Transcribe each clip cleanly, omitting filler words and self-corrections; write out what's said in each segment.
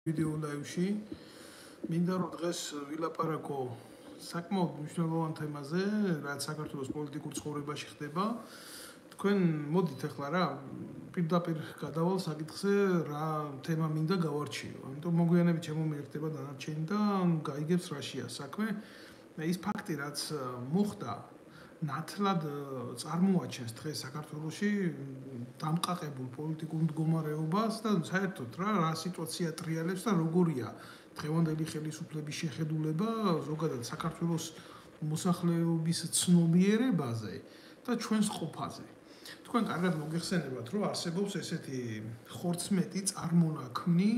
ვიდეო ლაივში მინდა რომ დღეს ვილაპარაკო საკმაოდ მნიშვნელოვან თემაზე, რაც საქართველოს პოლიტიკურ ცხოვრებაში ხდება. თქვენ მოდით ახლა რა პირდაპირ გადავალ საკითხზე, რა თემა მინდა გავარჩიო. ამიტომ მოგვიანებით შემომიერთდება დანარჩენი და გაიგებს რაშია საქმე. ის ფაქტი, რაც მოხდა, ნათლად წარმოაჩენს დღეს საქართველოში დამყაყებულ პოლიტიკურ მდგომარეობას და საერთოდ რა სიტუაცია ტრიალებს და როგორია დღევანდელი ხელისუფლების შეხედულება ზოგადად საქართველოს მოსახლეობის ცნობიერებაზე და ჩვენს ყოფაზე. თქვენ კარგად მოგეხსენებათ, რომ არსებობს ესეთი ხორცმეტი წარმონაქმნი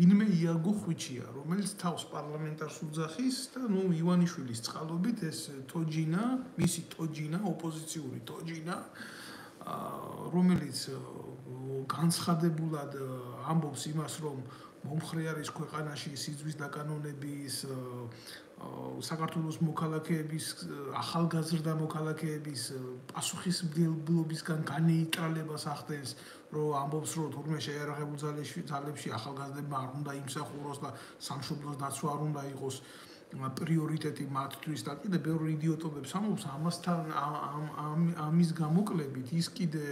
ვინმე იაგო ხვიჩია, რომელიც თავს პარლამენტარს უძახის და ივანიშვილის წყალობით ეს თოჯინა, მისი თოჯინა, ოპოზიციური თოჯინა, რომელიც განცხადებულად ამბობს იმას, რომ მომხრე არის ქვეყანაში სიძვის დაკანონების, საქართველოს მოქალაქეების, ახალგაზრდა მოქალაქეების პასუხისმგებლობისგან განეიტრალებას ახდენს, რომ ამბობს, რომ თურმე შეიარაღებულ ძალებში ახალგაზრდებმა არ უნდა იმსახუროს და სამშობლოს დაცვა არ უნდა იყოს პრიორიტეტი მათთვის და კიდე ბევრი იდიოტობებს ამბობს. ამასთან ამის გამოკლებით ის კიდე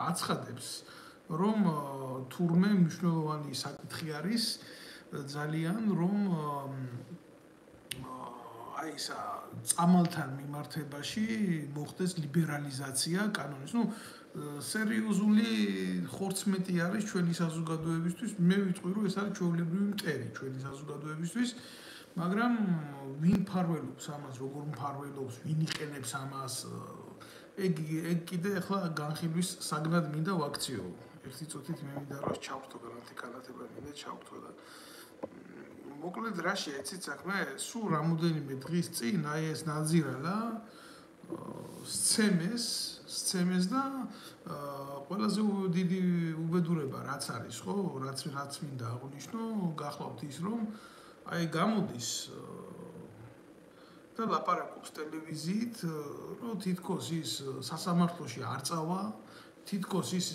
აცხადებს, რომ თურმე მნიშვნელოვანი საკითხი არის ძალიან, რომ აი ისა წამალთან მიმართებაში მოხდეს ლიბერალიზაცია კანონის. სერიოზული ხორცმეტი არის ჩვენი საზოგადოებისთვის. მე ვიტყვი, რომ ეს არის ჩვეულებრივი მტერი ჩვენი საზოგადოებისთვის, მაგრამ ვინ მფარველობს ამას, როგორ მფარველობს, ვინ იყენებს ამას, ეგ კიდე ახლა განხილვის საგნად მინდა ვაქციო. ერთი წუთით მე მინდა რომ ჩავთო განათება მინდა ჩავთო და მოკლედ რაში ეცით საქმე, სულ რამოდენიმე დღის წინ აი ეს ნაძირალა სცემეს და ყველაზე დიდი უბედურება რაც არის, ხო, რაც მინდა აღვნიშნო, გახლავთ ის, რომ აი გამოდის და ლაპარაკობს ტელევიზიით, რომ თითქოს ის სასამართლოში არ წავა, თითქოს ის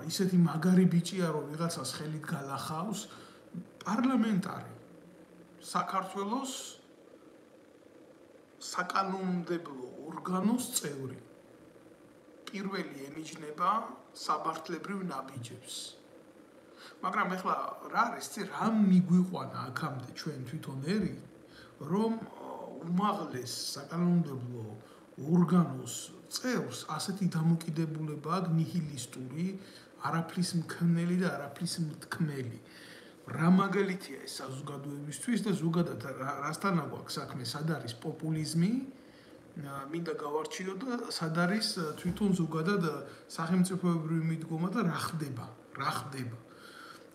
ისეთი მაგარი ბიჭია, რომ ვიღაცას ხელით გალახავს, პარლამენტარი საქართველოს საკანონმდებლო ორგანოს წევრი. პირველი ენიშნება საბართლებრივ ნაბიჯებს. მაგრამ ახლა რა არის, რა მიგვიყვანა აქამდე ჩვენ თვითონ ერი, რომ უმაღლეს საკანონმდებლო ორგანოს წევრს ასეთი დამოკიდებულება აქვს ნიჰილისტური, არაფრის მქმნელი და არაფრის მთქმელი. რა მაგალითია ეს საზოგადოებისთვის და ზოგადად რასთან აქვს საქმე, სად არის პოპულიზმი, მინდა გავარჩიო და სად არის თვითონ ზოგადად სახელმწიფოებრივი მიდგომა და რა ხდება.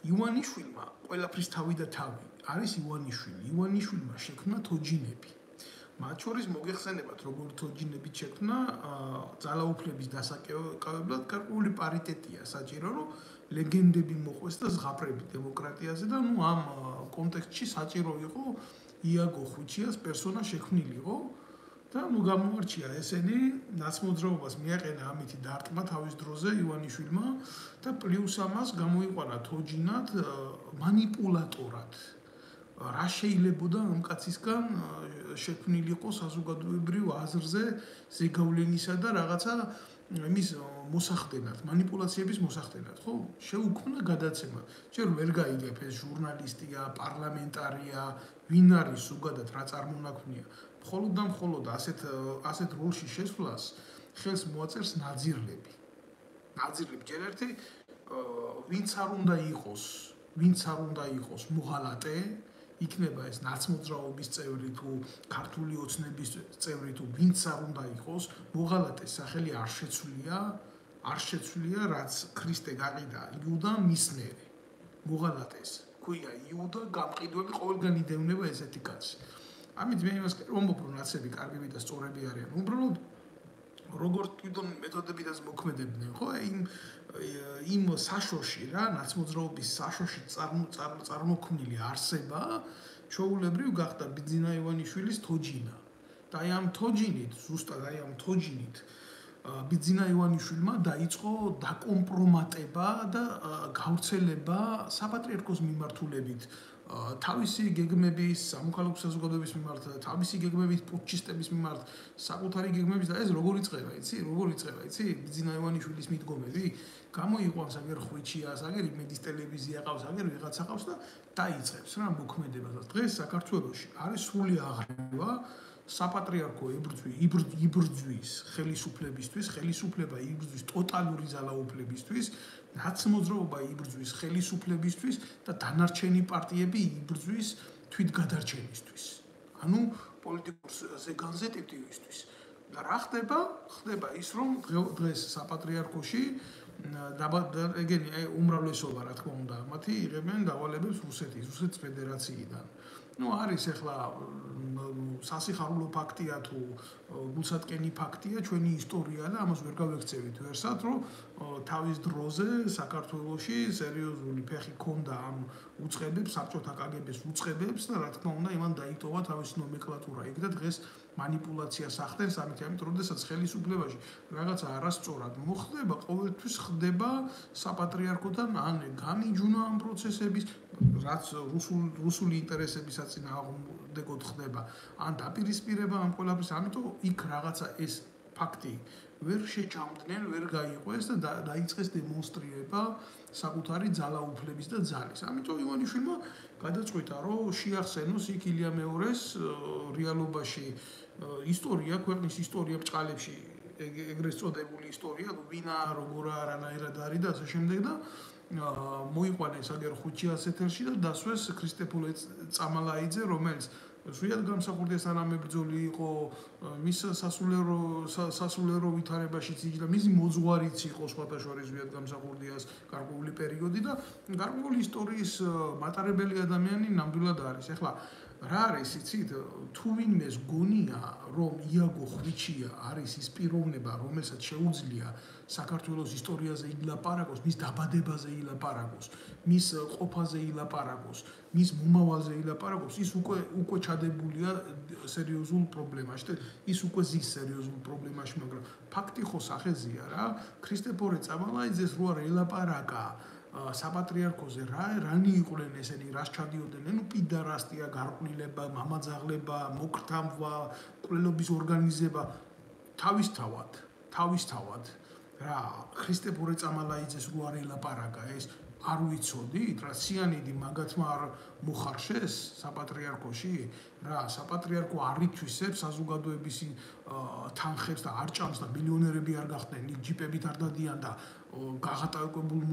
ივანიშვილმა ყველაფრის თავი და თავი არის ივანიშვილი. ივანიშვილმა შექმნა თოჯინები. მათ შორის მოგეხსენებათ, როგორ თოჯინებით შექმნა ძალაუფლების დასაკავებლად გარკვეული პარიტეტია საჭირო, რომ ლეგენდები მოყვეს და ზღაპრები დემოკრატიაზე და ამ კონტექსტში საჭირო იყო იაგო ხვიჩიას პერსონა შექმნილიყო და გამოარჩია ესენი ნაცმოძრაობას მიაყენა ამითი დარტყმა თავის დროზე ივანიშვილმა და პლუს ამას გამოიყვანა თოჯინად მანიპულატორად. რა შეიძლებოდა ამ კაცისგან შექმნილიყო საზოგადოებრივ აზრზე ზეგავლენისა და რაღაცა იმის მოსახდენად, манипуляციების მოსახდენად, ხო? შეუქმნა გადაცემა. ჯერ ვერ გაიგებ ეს ჟურნალისტია, პარლამენტარია, ვინ არის ზოგადად რა წარმონაქმნია. მხოლოდ და მხოლოდ ასეთ როლში შესვლას ხელს მოაწერს ნაძირლები. ნაძირლები ჯერ ერთი ვინც არ უნდა იყოს მოღალატე, იქნება ეს ნაცმოძრაობის წევრი თუ ქართული ოცნების წევრი თუ ვინც არ უნდა იყოს, მოღალატეს სახელი არ შეცვლია, რაც ქრისტე გაყიდა იუდა მისნერი. მოღალატეს ქვია იუდა გამყიდველი ყოველგან იდევნება ესეთი კაცი. ამით მე იმას ვამბობ, რომ ნაცები კარგები და სწორები არიან. უბრალოდ როგორ თვითონ მეთოდებითაც მოქმედებდნენ, ხო? იმ საშოში რა, ნაცმოძრაობის საშოში წარმოქმნილი არსება ჩვეულებრივ გახდა ბიძინა ივანიშვილის თოჯინა. და აი ამ თოჯინით, ზუსტად აი ამ თოჯინით ბიძინა ივანიშვილმა დაიწყო დაკომპრომატება და გავრცელება საპატრიარქოს მიმართულებით თავისი გეგმების, სამოქალაქო საზოგადოების მიმართ, თავისი გეგმების პუტჩისტების მიმართ, საკუთარი გეგმების და ეს როგორ იწყება, იცი? როგორ იწყება, იცი? ბიძინა ივანიშვილის მიდგომები გამოიყვანს აგერ ხვიჩიას, აგერ იმედის ტელევიზია ყავს, აგერ ვიღაცა ყავს და დაიწყებს რა მოქმედებას. დღეს საქართველოში არის სრული აღრევა საპატრიარქო იბრძვის ხელისუფლებისთვის, ხელისუფლება იბრძვის ტოტალური ძალაუფლებისთვის, ნაცმოძრაობა იბრძვის ხელისუფლებისთვის და დანარჩენი პარტიები იბრძვის თვითგადარჩენისთვის. ანუ პოლიტიკურ ზეგანზე ტივტივისთვის. და რა ხდება? ხდება ის, რომ დღეს საპატრიარქოში ეგენი უმრავლესობა რა თქმა უნდა, მათი იღებენ დავალებებს რუსეთის ფედერაციიდან. ну არის ახლა სასიხარულო ფაქტია თუ გულსატკენი ფაქტია ჩვენი ისტორია და ამას ვერ გავექცევით ვერსად რომ თავის დროზე საქართველოში სერიოზული ფეხი ქონდა ამ უწყებებს საბჭოთა კგბ-ს უწყებებს და რა თქმა უნდა იმან დაიტოვა თავის ნომენკლატურა იქ და დღეს манипуляციას ახდენს ამით რომ შესაძ ხელისუფლებაში რაღაცა არასწორად მოხდება ყოველთვის ხდება საპატრიარქოდან ან გამიჯვნა ამ პროცესების რაც რუსული ინტერესების საწინააღმდეგოდ ხდება ან დაპირისპირება ამ ყველაფრის ამიტომ იქ რაღაცა ეს ფაქტი ვერ შეჭამდნენ ვერ გაიყვეს და დაიწყეს დემონსტრირება საკუთარი ძალაუფლების და ძალის ამიტომ ივანიშვილმა გადაწყვიტა რომ შეახსენოს იქ ილია მეორეს რეალობაში ისტორია ქვეყნის ისტორია ბჭყალებში ეგრეთ წოდებული ისტორია ვინა როგორა არანაირად არის და ასე შემდეგ და მოიყვანეს აგერ ხუჩიას ეთერში და დასვეს ქრისტეფორე წამალაიძე რომელიც ზუსტად გამსახურდია სანამებრძოლი იყო მის სასულიერო ვითარებაშიც იჯდა მისი მოძღვარიც იყო სხვათა შორის ზუსტად გამსახურდიას გარკვეული პერიოდი და გარკვეული ისტორიის მატარებელი ადამიანი ნამდვილად არის ახლა რა არის იცით თუ ვინმეს გონია რომ იაგო ხვიჩია არის ის პიროვნება რომელსაც შეუძლია საქართველოს ისტორიაზე ილაპარაკოს მის დაბადებაზე ილაპარაკოს მის ყოფაზე ილაპარაკოს მის მომავალზე ილაპარაკოს ის უკვე ჩადებულია სერიოზულ პრობლემაში და ის უკვე ზის სერიოზულ პრობლემაში მაგრამ ფაქტი ხო სახეზია რა ქრისტეფორე წამალაიძეს რო არ ელაპარაკა საპატრიარქოზე რანი იყვნენ ესენი რას ჩადიოდნენ ნუ პიდარასტია გარყვნილება მამაძაღლება მოკრთამვა კვლელობის ორგანიზება თავისთავად რა ქრისტეფორე წამალაიძეს რო არ ელაპარაკა ეს არ ვიცოდით რა სიანიდი მაგათმა არ მოხარშეს საპატრიარქოში რა საპატრიარქო არ ითვისებს საზოგადოების თანხებს და არ ჭამს და მილიონერები არ გახდნენ ჯიპებით არ დადიან და გაღატაკებულ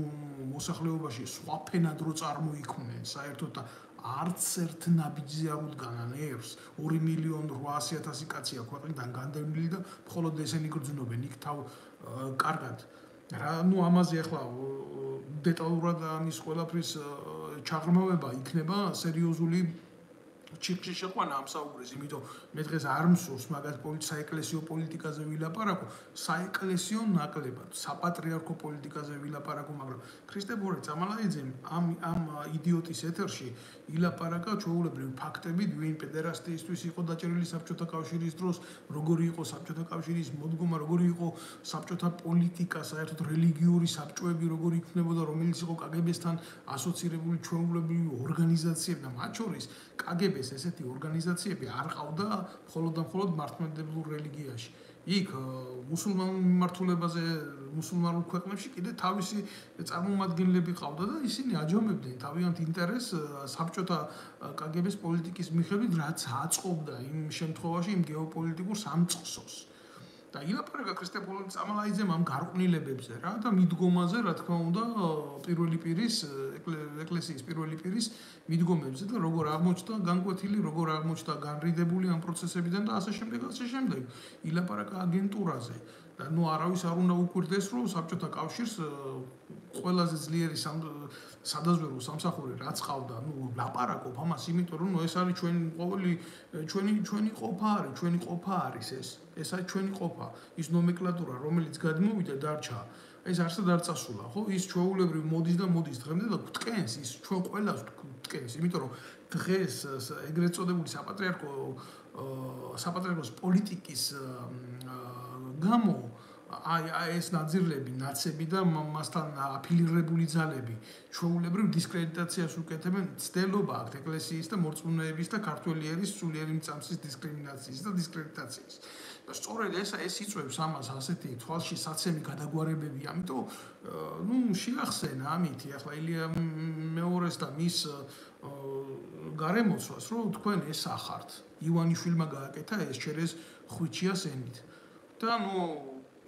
მოსახლეობაში სხვა ფენად რო წარმოიქმნენ საერთოდ და არც ერთ ნაბიჯზე არ უდგანან ერს 2,800,000 კაცია ქვეყნიდან განდევნილი და მხოლოდ ესენი გრძნობენ იქ თავ კარგად რა ნუ ამაზე ახლა დეტალურად ამის ყველაფრის ჩაღრმავება იქნება სერიოზული ჩიხში შეყვანა ამ საუბრის იმიტომ მე დღეს არ მსურს მაგათ საეკლესიო პოლიტიკაზე ვილაპარაკო საეკლესიო ნაკლებად საპატრიარქო პოლიტიკაზე ვილაპარაკო მაგრამ ქრისტეფორე წამალაიძემ ამ იდიოტის ეთერში ილაპარაკა ჩვეულებრივ ფაქტებით ვინ პედერასტიისთვის იყო დაჭერილი საბჭოთა კავშირის დროს როგორი იყო საბჭოთა კავშირის მოდგომა როგორი იყო საბჭოთა პოლიტიკა საერთოდ რელიგიური საბჭოები როგორი იქნებოდა რომელიც იყო კგბ-სთან ასოცირებული ჩვეულებრივი ორგანიზაციები და მათ შორის კგბ-ს ესეთი ორგანიზაციები არ ყავდა მხოლოდ და მხოლოდ მართლმადიდებლურ რელიგიაში იქ მუსულმანურ მიმართულებაზე მუსულმანურ ქვეყნებში კიდე თავისი წარმომადგენლები ყავდა და ისინი აჯამებდნენ თავიანთ ინტერესს საბჭოთა კგბ-ს პოლიტიკის მიხედვით რაც აწყობდა იმ შემთხვევაში იმ გეოპოლიტიკურ სამწყსოს და ილაპარაკა ქრისტეფორე წამალაიძემ ამ გარყვნილებებზე რა და მიდგომაზე რა თქმა უნდა პირველი პირის ეკლესიის პირველი პირის მიდგომებზე და როგორ აღმოჩნდა განკვეთილი როგორ აღმოჩნდა განრიდებული ამ პროცესებიდან და ასე შემდეგ ილაპარაკა აგენტურაზე და ნუ არავის არ უნდა უკვირდეს რომ საბჭოთა კავშირს ყველაზე ძლიერი სადაზვერვო სამსახური რაც ყავდა ნუ ლაპარაკობ ამას იმიტომ რომ ეს არის ჩვენი ყოფა არის ეს არის ჩვენი ყოფა ის ნომენკლატურა რომელიც გადმოვიდა დარჩა ეს არსად არ წასულა ხო ის ჩვეულებრივ მოდის დღემდე და გვტკენს ის ჩვენ ყველას გვტკენს იმიტომ რომ დღეს ეგრეთ წოდებული საპატრიარქოს პოლიტიკის გამო აი ეს ნაძირლები, ნაცები და მასთან აფილირებული ძალები ჩვეულებრივ დისკრედიტაციას უკეთებენ ცდელობა აქვს ეკლესიის და მორწმუნეების და ქართველი ერის სულიერი მწამსის დისკრიმინაციის და დისკრედიტაციის. და სწორედ ეს იწვევს ამას ასეთი თვალში საცემი გადაგვარებები, ამიტომ შეახსენა ამითი ახლა ილია მეორეს და მის გარემოცვას, რომ თქვენ ესახართ. ივანიშვილმა გააკეთა ეს ჩერეს ხვიჩიას ენით. და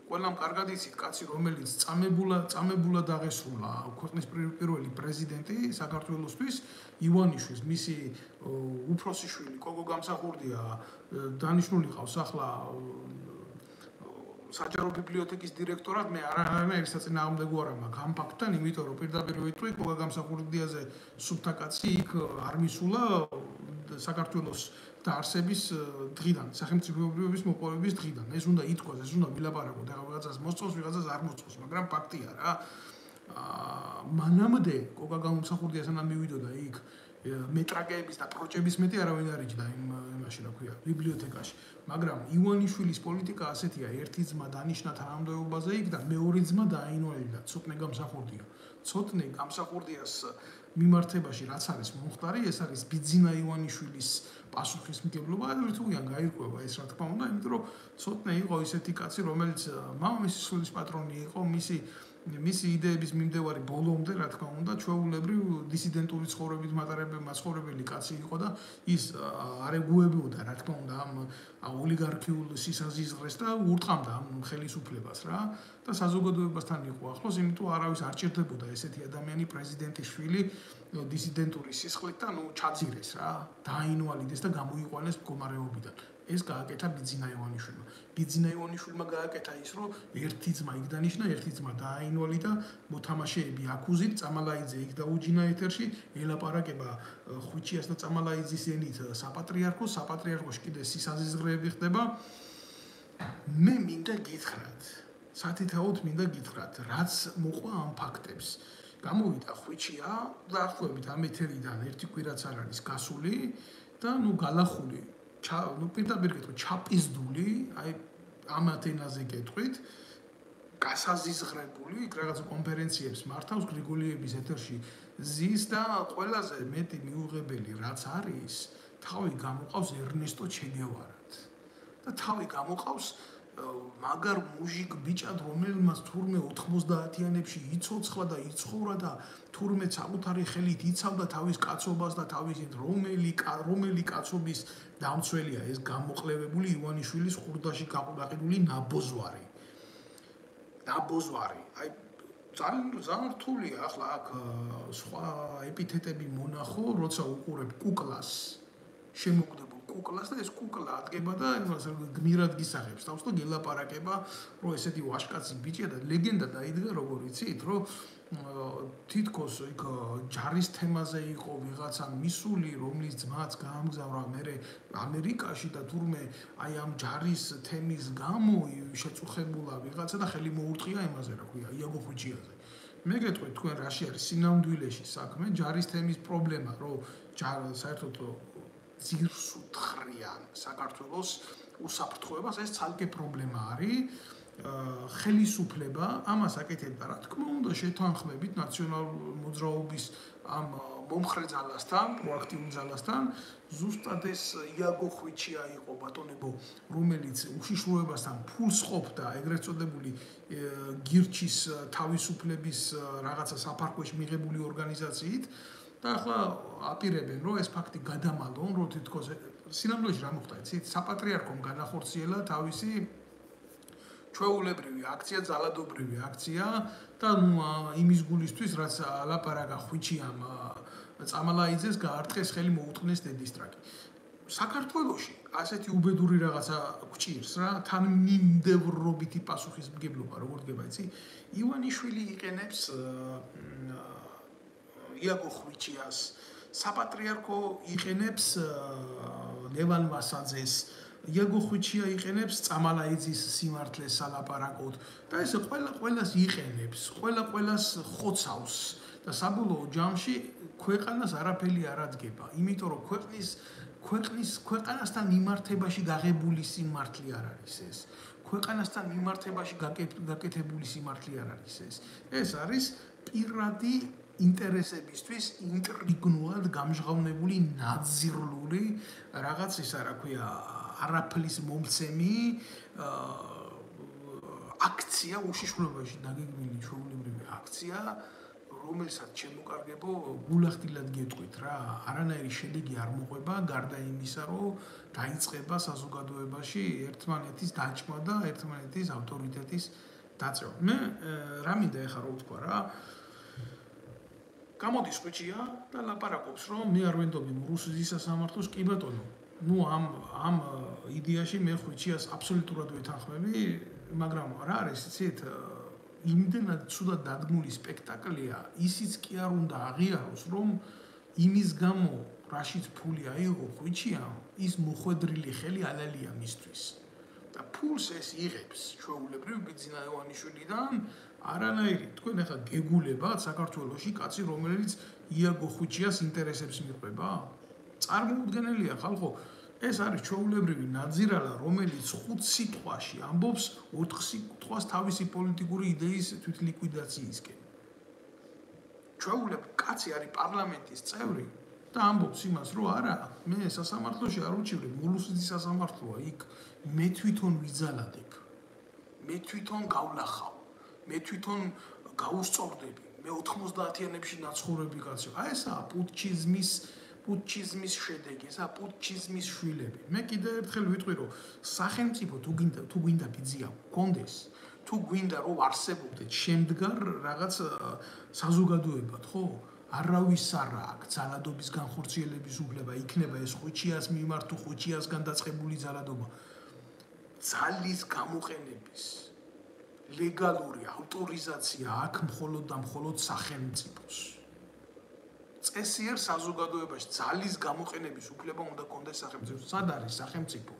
ყველამ კარგად იცით კაცი რომელიც წამებულად აღესრულა ქვეყნის პირველი პრეზიდენტი საქართველოსთვის ივანიშვილს მისი უფროსი შვილი კოგო გამსახურდია დანიშნული ყავს ახლა საჯარო ბიბლიოთეკის დირექტორად მე არანაირი საწინააღმდეგო არ მაქვს ამ ფაქტთან იმიტომ რომ პირდაპირ ვიტყვი კოგო გამსახურდიაზე სუფთა კაცი იქ არ მისულა საქართველოს დაარსების დღიდან, სახელმწიფოების მოპოვების დღიდან. ეს უნდა ითქვას, ეს უნდა ვილაპარაკოთ. ახლა ვიღაცას მოსწონს, ვიღაცას არ მოსწონს, მაგრამ ფაქტია რა. მანამდე კოკა გამსახურდია სანამ მივიდოდა იქ მეტრაკეების და პროჭების მეტი არავინ არ იჯდა იმაში, რა ქვია, ბიბლიოთეკაში. მაგრამ ივანიშვილის პოლიტიკა ასეთია, ერთი ძმა დანიშნა თანამდებობაზე იქ და მეორე ძმა დააინვალიდა, ცოტნე გამსახურდია. ცოტნე გამსახურდიას მიმართებაში რაც არის მომხდარი, ეს არის ბიძინა ივანიშვილის პასუხისმგებლობა, ერთუგან გაირკვევა ეს რა თქმა უნდა, იმიტომ რომ ცოტნე იყო ისეთი კაცი, რომელიც მამამისის სულის პატრონი იყო, მისი იდეების მიმდევარი ბოლომდე, რა თქმა უნდა, ჩვეულებრივ დისიდენტური ცხოვრებით მაცხოვრებელი კაცი იყო და ის არეგუებოდა, რა თქმა უნდა, ამ ოლიგარქიულ სისაზიზღრეს და ურტყამდა ამ ხელისუფლებას რა და საზოგადოებასთან იყო ახლოს, იმიტომ არავის არ ჭირდებოდა ესეთი ადამიანი პრეზიდენტის შვილი დისიდენტური სისხლით და ჩაძირეს რა, დააინვალიდეს და გამოიყვანეს მდგომარეობიდან. ეს გააკეთა ბიძინა ივანიშვილმა. ბიძინა ივანიშვილმა გააკეთა ის, რომ ერთი ძმა იქ დანიშნა, ერთი ძმა დააინვალიდა, მოთამაშეები აკუზით, წამალაიძე იქ დაუჯინა ეთერში, ელაპარაკება ხვიჩიას და წამალაიძის ენით საპატრიარქოში კიდე სისაზიზღრეები ხდება. მე მინდა გითხრათ, სათითაოდ მინდა გითხრათ, რაც მოყვა ამ ფაქტებს. გამოვიდა ხვიჩია დაახლოებით ამ ეთერიდან ერთი კვირაც არ არის გასული და გალახული პირდაპირ გეტყვი ჩაპიზდული, აი ამ ათენაზე გეტყვით, გასაზიზღრებული, იქ რაღაც კონფერენციებს მართავს გრიგოლიების ეთერში ზის და ყველაზე მეტი მიუღებელი რაც არის, თავი გამოყავს ერნესტო ჩეგევარად. და თავი გამოყავს მაგარ მუჟიკ ბიჭად, რომელმაც თურმე 90-იანებში იცოცხლა და იცხოვრა და თურმე საკუთარი ხელით იცავდა თავის კაცობას და თავის რომელი კაცობის დამცველია ეს გამოყლევებული ივანიშვილის ხურდაში გაყიდული ნაბოზვარი. აი ძალიან რთულია ახლა აქ სხვა ეპითეტები მონახო, როცა უყურებ კუკლას, შემოგდებულ კუკლას და ეს კუკლა ადგება და გმირად გისაღებს თავს და გელაპარაკება, რომ ესეთი ვაშკაცი ბიჭია და ლეგენდა დაიდგა როგორ იცით, რომ თითქოს იქ ჯარის თემაზე იყო ვიღაცა მისული, რომლის ძმაც გაამგზავრა მერე ამერიკაში და თურმე აი ამ ჯარის თემის გამო შეწუხებულა ვიღაცა და ხელი მოურტყია იმაზე, რა ქვია, იაგო ხვიჩიაზე. მე გეტყვით თქვენ რაში არის სინამდვილეში საქმე, ჯარის თემის პრობლემა, რომ საერთოდ ძირს უთხრიან საქართველოს უსაფრთხოებას, ეს ცალკე პრობლემა არის. ხელისუფლება ამას აკეთებდა, რა თქმა უნდა, შეთანხმებით ნაციონალურ მოძრაობის ამ მომხრე ძალასთან, პროაქტიულ ძალასთან, ზუსტად ეს იაგო ხვიჩია იყო ბატონებო, რომელიც უშიშროებასთან ფულს ყოფდა ეგრეთ წოდებული გირჩის თავისუფლების რაღაცა საფარქვეში მიღებული ორგანიზაციით და ახლა აპირებენ, რომ ეს ფაქტი გადამალონ, რომ თითქოს სინამდვილეში რა მოხდა, იცით, საპატრიარქომ განახორციელა თავისი ჩვეულებრივი აქცია, ძალადობრივი აქცია და იმის გულისთვის, რაც ლაპარაკა ხვიჩიამ წამალაიძეს გაარტყეს ხელი მოუტყნეს დედისტრაკი. საქართველოში ასეთი უბედური რაღაცა გვჭირს რა, თანმიმდევრობითი პასუხისმგებლობა, როგორ დგება, იცი? ივანიშვილი იყენებს იაგო ხვიჩიას, საპატრიარქო იყენებს ლევან ვასაძეს, იაგო ხვიჩია იყენებს წამალაიძის სიმართლეს სალაპარაკოდ და ეს ყველას იყენებს, ყველას ხოცავს და საბოლოო ჯამში ქვეყანას არაფერი არ ადგენა, იმიტომ რომ ქვეყანასთან მიმართებაში გაღებული სიმართლე არ არის ეს. ქვეყანასთან მიმართებაში გაკეთებული სიმართლე არ არის ეს. ეს არის პირადი ინტერესებისთვის ინტრიგნულად გამჟღავნებული ნაძირლული რაღაც ისა რა ქვია არაფლის მომცემი აქცია უშიშროებაში დაგეგმილი ჩვეულებრივი აქცია რომელსაც შემოკარგებო გულახდილად გეტყვით რა არანაირი შედეგი არ მოყვება გარდა იმისა რომ დაიწყება საზოგადოებაში ერთმანეთის დაჭმა და ერთმანეთის ავტორიტეტის დაწევა მე რა მინდა ეხლა რო ვთქვა რა გამოდის ხვიჩია და ლაპარაკობს რომ მე არ ვენდობი რუსეთის სასამართლოს კი ბატონო ну ამ იდეაში მე ხვიჩიას აბსოლუტურად ვეთანხმები მაგრამ რა არის იცით იმდენად ცუდად დადგმული სპექტაკლია ისიც კი არ უნდა აღიაროს რომ იმის გამო რაშიც ფული აიღო ხვიჩიამ ის მოხვედრილი ხელი ალალია მისთვის და ფულს ეს იღებს ჩვეულებრივ ბიძინა ივანიშვილიდან არანაირი თქვენ ახლა გეგულებათ საქართველოში კაცი რომელიც იაგო ხვიჩიას ინტერესებს მიყვება წარმოუდგენელია ხალხო ეს არის ჩვეულებრივი ნაძირალა რომელიც 5 სიტყვაში ამბობს 4 სიტყვას თავისი პოლიტიკური იდეის თვითლიკვიდაციისკენ ჩვეულებრივ კაცი არის პარლამენტის წევრი და ამბობს იმას რომ არა მე სასამართლოში არ უჩივრებ რუსეთის სასამართლოა იქ მე თვითონ ვიძალადებ მე თვითონ გავლახავ მე თვითონ გაუსწორდები მე 90-იანებში ნაცხოვრები კაცი აი ესაა პუტჩიზმის შედეგი, ესა პუტჩიზმის შვილები. მე კიდევ ერთხელ ვიტყვი რომ სახელმწიფო თუ გვინდა ბიძია გქონდეს, თუ გვინდა რომ არსებობდეთ შემდგარ რაღაც საზოგადოებად, ხო? არავის არ აქვს ძალადობის განხორციელების უფლება, იქნება ეს ხვიჩიას მიმართ თუ ხვიჩიასგან დაწყებული ძალადობა. ძალის გამოყენების ლეგალური ავტორიზაცია აქვს მხოლოდ და მხოლოდ სახელმწიფოს. წესიერ საზოგადოებაში ძალის გამოყენების უფლება უნდა კონდეს სახელმწიფოს. სად არის სახელმწიფო?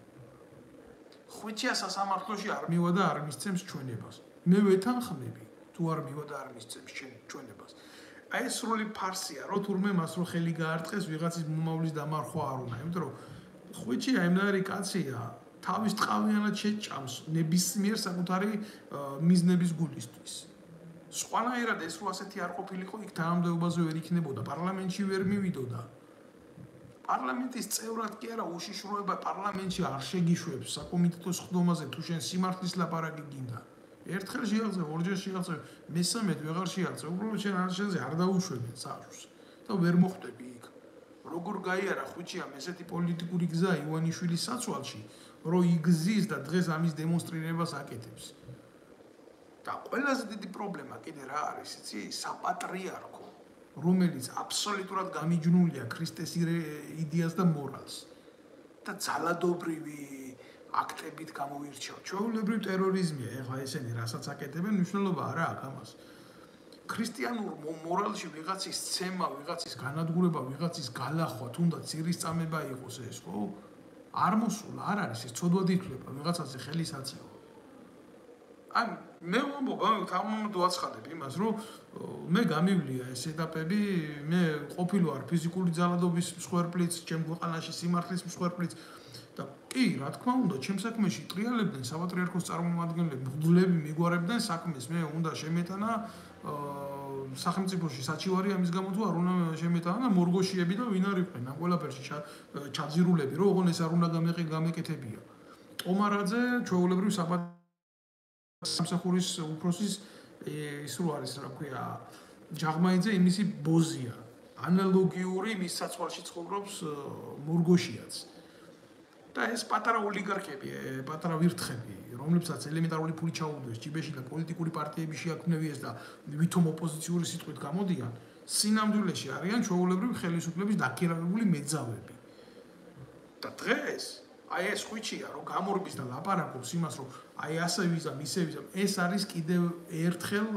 ხვიჩია სასამართლოში არ მივა და არ მისცემს ჩვენებას. მე ვეთანხმები, თუ არ მივა და არ მისცემს ჩვენებას. აი ეს სრული ფარსია, რომ თურმე მას რო ხელი გაარტყეს, ვიღაცის მომავლის დამარხვა არ უნდა, იმიტომ რომ ხვიჩია იმდენარი კაცია, თავის ტყავიანად შეჭამს ნებისმიერ საკუთარი მიზნების გულისთვის. სხვანაირად ეს რო ასეთი არ ყოფილიყო, იქ თანამდებობაზე ვერ იქნებოდა, პარლამენტში ვერ მივიდოდა. პარლამენტის წევრად კი არა, უშიშროება პარლამენტში არ შეგიშვებს საკომიტეტო სხდომაზე თუ შენ სიმართლის ლაპარაკი გინდა. ერთხელ შეაღწევ, ორჯერ შეაღწევ, მესამედ ვეღარ შეაღწევ, უბრალოდ შენ არ შენზე არ დაუშვებენ საშვს და ვერ მოხვდები იქ. როგორ გაიარა ხვიჩიამ ესეთი პოლიტიკური გზა ივანიშვილის საცვალში, რომ იგზის და დღეს ამის დემონსტრირებას აკეთებს. და ყველაზე დიდი პრობლემა კიდე რა არის, იცი, საპატრიარქო, რომელიც აბსოლუტურად გამიჯნულია ქრისტეს იდეას და მორალს და ძალადობრივი აქტებით გამოირჩევა. ჩვეულებრივ ტერორიზმია, ეხლა ესენი რასაც აკეთებენ, მნიშვნელობა არა აქვს ამას. ქრისტიანულ მორალში ვიღაცის ცემა, ვიღაცის განადგურება, ვიღაცის გალახვა, თუნდაც ცირისწამება იყოს ეს, ხო? არ მოსულა, არ არის ეს ცოდვად ითვლება, ვიღაცაზე ხელის აწევა. აი, მე ვამბობ, თამამად ვაცხადებ იმას, რომ მე გამივლია ეს ეტაპები, მე ყოფილი ვარ ფიზიკური ძალადობის მსხვერპლიც, ჩემ ქვეყანაში სიმართლის მსხვერპლიც და კი, რა თქმა უნდა, ჩემ საქმეში ტრიალებდნენ საპატრიარქოს წარმომადგენლები, მღვდლები მიგვარებდნენ საქმეს, მე უნდა შემეტანა სახელმწიფოში საჩივარი ამის გამო თუ არ უნდა შემეტანა და მორგოშიები და ვინ არიყვნენ ამ ყველაფერში ჩაძირულები, რომ ოღონ ეს არ უნდა გამეკეთებია. ტომარაძე ჩვეულებრივ სამსახურის უფროსის ის რო არის, რა ქვია, ჯაღმაიძე იმისი ბოზია. ანალოგიური მის საცვალში ცხოვრობს მორგოშიაც. და ეს პატარა ოლიგარქები, პატარა ვირთხები, რომლებსაც ელემენტარული ფული ჩაუდეს ჯიბეში და პოლიტიკური პარტიები შეაქმნევიეს და ვითომ ოპოზიციური სიტყვით გამოდიან, სინამდვილეში არიან ჩვეულებრივ ხელისუფლების დაქირავებული მეძავები. და დღეს აი ეს ხვიჩია რომ გამორბის და ლაპარაკობს იმას რომ აი ასე ვიზამ, ისე ვიზამ, ეს არის კიდევ ერთხელ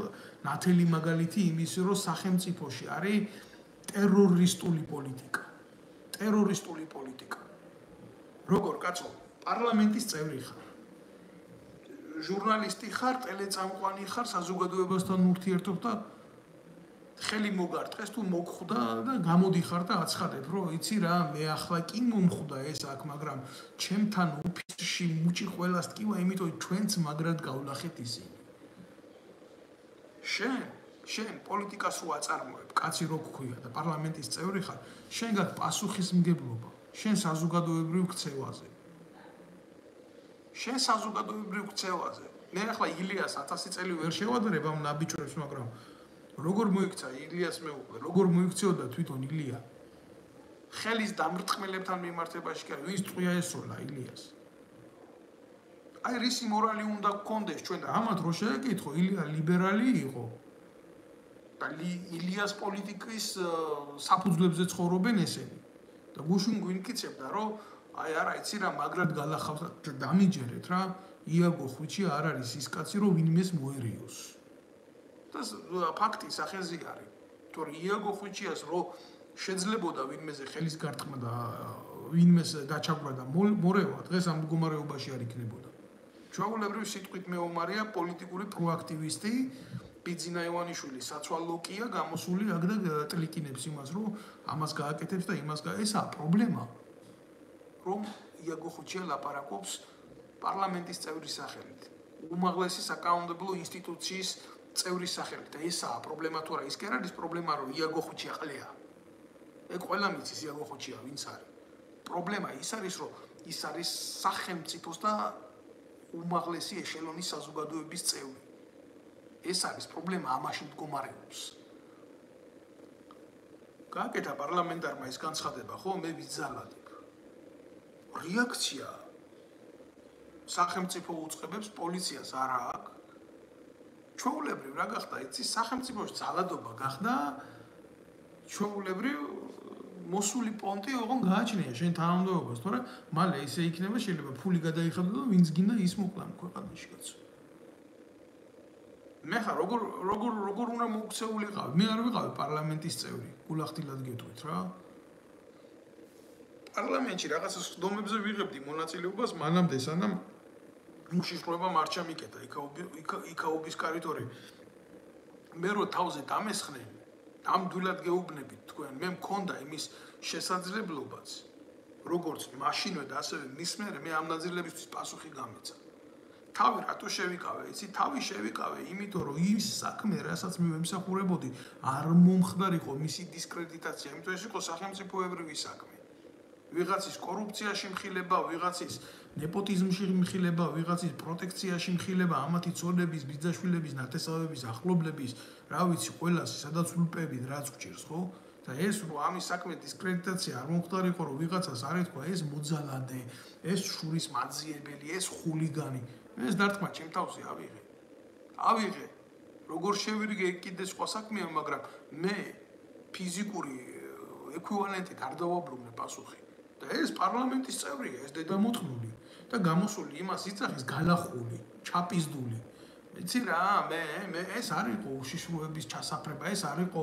ნათელი მაგალითი იმის რომ სახელმწიფოში არის ტერორისტული პოლიტიკა. ტერორისტული პოლიტიკა. როგორ კაცო, პარლამენტის წევრი ხარ. ჟურნალისტი ხარ, ტელეწამყვანი ხარ, საზოგადოებასთან ურთიერთობ და ხელი მოგარტყეს თუ მოგხვდა და გამოდიხარ და აცხადებ, რომ იცი რა, მე ახლა კი მომხვდა ეს აქ, მაგრამ ჩემთან ოფისში მუჭი ყველას ტკივა, იმიტომ ჩვენც მაგრად გავლახეთ ისინი. შენ პოლიტიკას რო აწარმოებ, კაცი რო გქვია და პარლამენტის წევრი ხარ, შენ გაქვს პასუხისმგებლობა, შენ საზოგადოებრივ ქცევაზე. მე ახლა ილიას 1000 წელი ვერ შევადრებ ამ ნაბიჯებს, მაგრამ როგორ მოიქცა ილიას მეუღლე, როგორ მოიქცეოდა თვითონ ილია? ხელის დამრტყმელებთან მიმართებაში კი არა, ვინც წვია ესროლა ილიას. აი რისი მორალი უნდა გქონდეს ჩვენ და ამათ რო შეეკითხო, ილია ლიბერალი იყო. და ილიას პოლიტიკის საფუძვლებზე ცხოვრობენ ესენი. და გუშინ გვინკიცებდა, რომ აი არა, იცი რა, მაგრად გალახავს და დამიჯერეთ რა, იაგო ხვიჩი არ არის ის კაცი, რომ ვინმეს მოერიოს. და ფაქტი სახეზე არის. თორე იაგო ხვიჩიას რო შეძლებოდა ვინმეზე ხელის გარტყმა და ვინმეს დაჩაგვრა და მორევა, დღეს ამ მდგომარეობაში არ იქნებოდა. ჩვეულებრივ სიტყვით მეომარია პოლიტიკური პროაქტივისტი ბიძინა ივანიშვილი საცვალოკია გამოსული აქ და ტლიკინებს იმას, რომ ამას გააკეთებს და იმას ესაა პრობლემა. რომ იაგო ხვიჩია ლაპარაკობს პარლამენტის წევრის სახელით. უმაღლესი საკანონმდებლო ინსტიტუციის წევრის სახელით. და ესაა პრობლემა თუ არა, ის კი არ არის პრობლემა, რომ იაგო ხვიჩია ყლეა. ეგ ყველა მიცის იაგო ხვიჩია ვინც არის. პრობლემა ის არის, რომ ის არის სახელმწიფოს და უმაღლესი ეშელონის საზოგადოების წევრი. ეს არის პრობლემა, ამაში მდგომარეობს. გააკეთა პარლამენტარმა ის განცხადება, ხო, მე ვიძალადებ. რეაქცია სახელმწიფო უწყებებს პოლიციას არა აქვს. ჩვეულებრივ რა გახდა, იცი, სახელმწიფოში ძალადობა გახდა ჩვეულებრივ მოსული პონტი ოღონ გააჩნია შენ თანამდებობას, თორე მალე ისე იქნება, შეიძლება ფული გადაიხადო და ვინც გინდა ის მოკლა ქვეყანაში კაცო. მე ხარ როგორ უნდა მოქცეულიყავი? მე არ ვიყავი პარლამენტის წევრი, გულახდილად გეტყვით რა. პარლამენტში რაღაცა ხდომებზე ვიღებდი მონაწილეობას მანამდე, სანამ უშიშროებამ არ ჩამიკეტა იქაობის კარიტორი. მე რო თავზე დამესხნენ, ამდვილად გეუბნებით თქვენ, მე მქონდა იმის შესაძლებლობაც, როგორც მაშინვე და ასევე მის მერე მე ამ ნაწილებისთვის პასუხი გამეცა. თავი რატო შევიკავე, იცი, თავი შევიკავე, იმიტომ რომ ის საქმე, რასაც მე ვემსახურებოდი, არ მომხდარიყო მისი დისკრედიტაცია, იმიტომ ეს იყო სახელმწიფოებრივი საქმე. ვიღაცის კორუფციაში მხილება, ვიღაცის ნეპოტიზმში მხილება, ვიღაცის პროტექციაში მხილება, ამათი ცოლების, ბიძაშვილების, ნათესავების, ახლობლების, რა ვიცი, ყველას სადაც ულპებით რაც გჭირს, ხო? და ეს რომ ამის საქმე დისკრედიტაცია არ მომხდარიყო, რომ ვიღაცას არ ეთქვა ეს მოძალადე, ეს შურის მაძიებელი, ეს ხულიგანი. ეს დარტყმა ჩემ თავზე ავიღე. როგორ შევირიგე კიდე სხვა საქმეა, მაგრამ მე ფიზიკური ეკვივალენტით არ დავაბრუნე პასუხი. და ეს პარლამენტის წევრია, ეს დედამოწმული და გამოსული იმას იცახის გალახული, ჩაპიზდული. იცი რა, მე ეს არ იყო უშიშროების ჩასაფრება, ეს არ იყო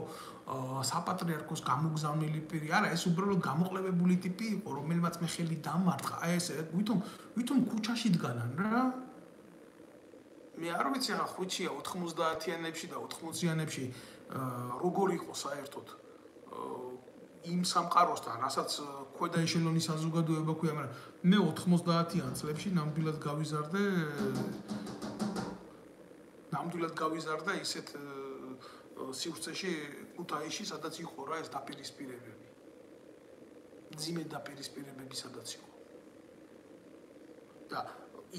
საპატრიარქოს გამოგზავნილი პირი, არა, ეს უბრალოდ გამოყლებებული ტიპი იყო, რომელმაც მე ხელი დამარტყა. აი ეს ვითომ ქუჩაში დგანან რა. მე არ ვიცი რა ხვიჩია 90-იანებში და 80-იანებში როგორ იყო საერთოდ იმ სამყაროსთან, რასაც ქვედა ეშელონის საზოგადოება ქვია, მაგრამ მე 90-იან წლებში ნამდვილად გავიზარდა ისეთ სივრცეში ქუთაისში, სადაც იყო რა ეს დაპირისპირებები. ძიმე დაპირისპირებები სადაც იყო. და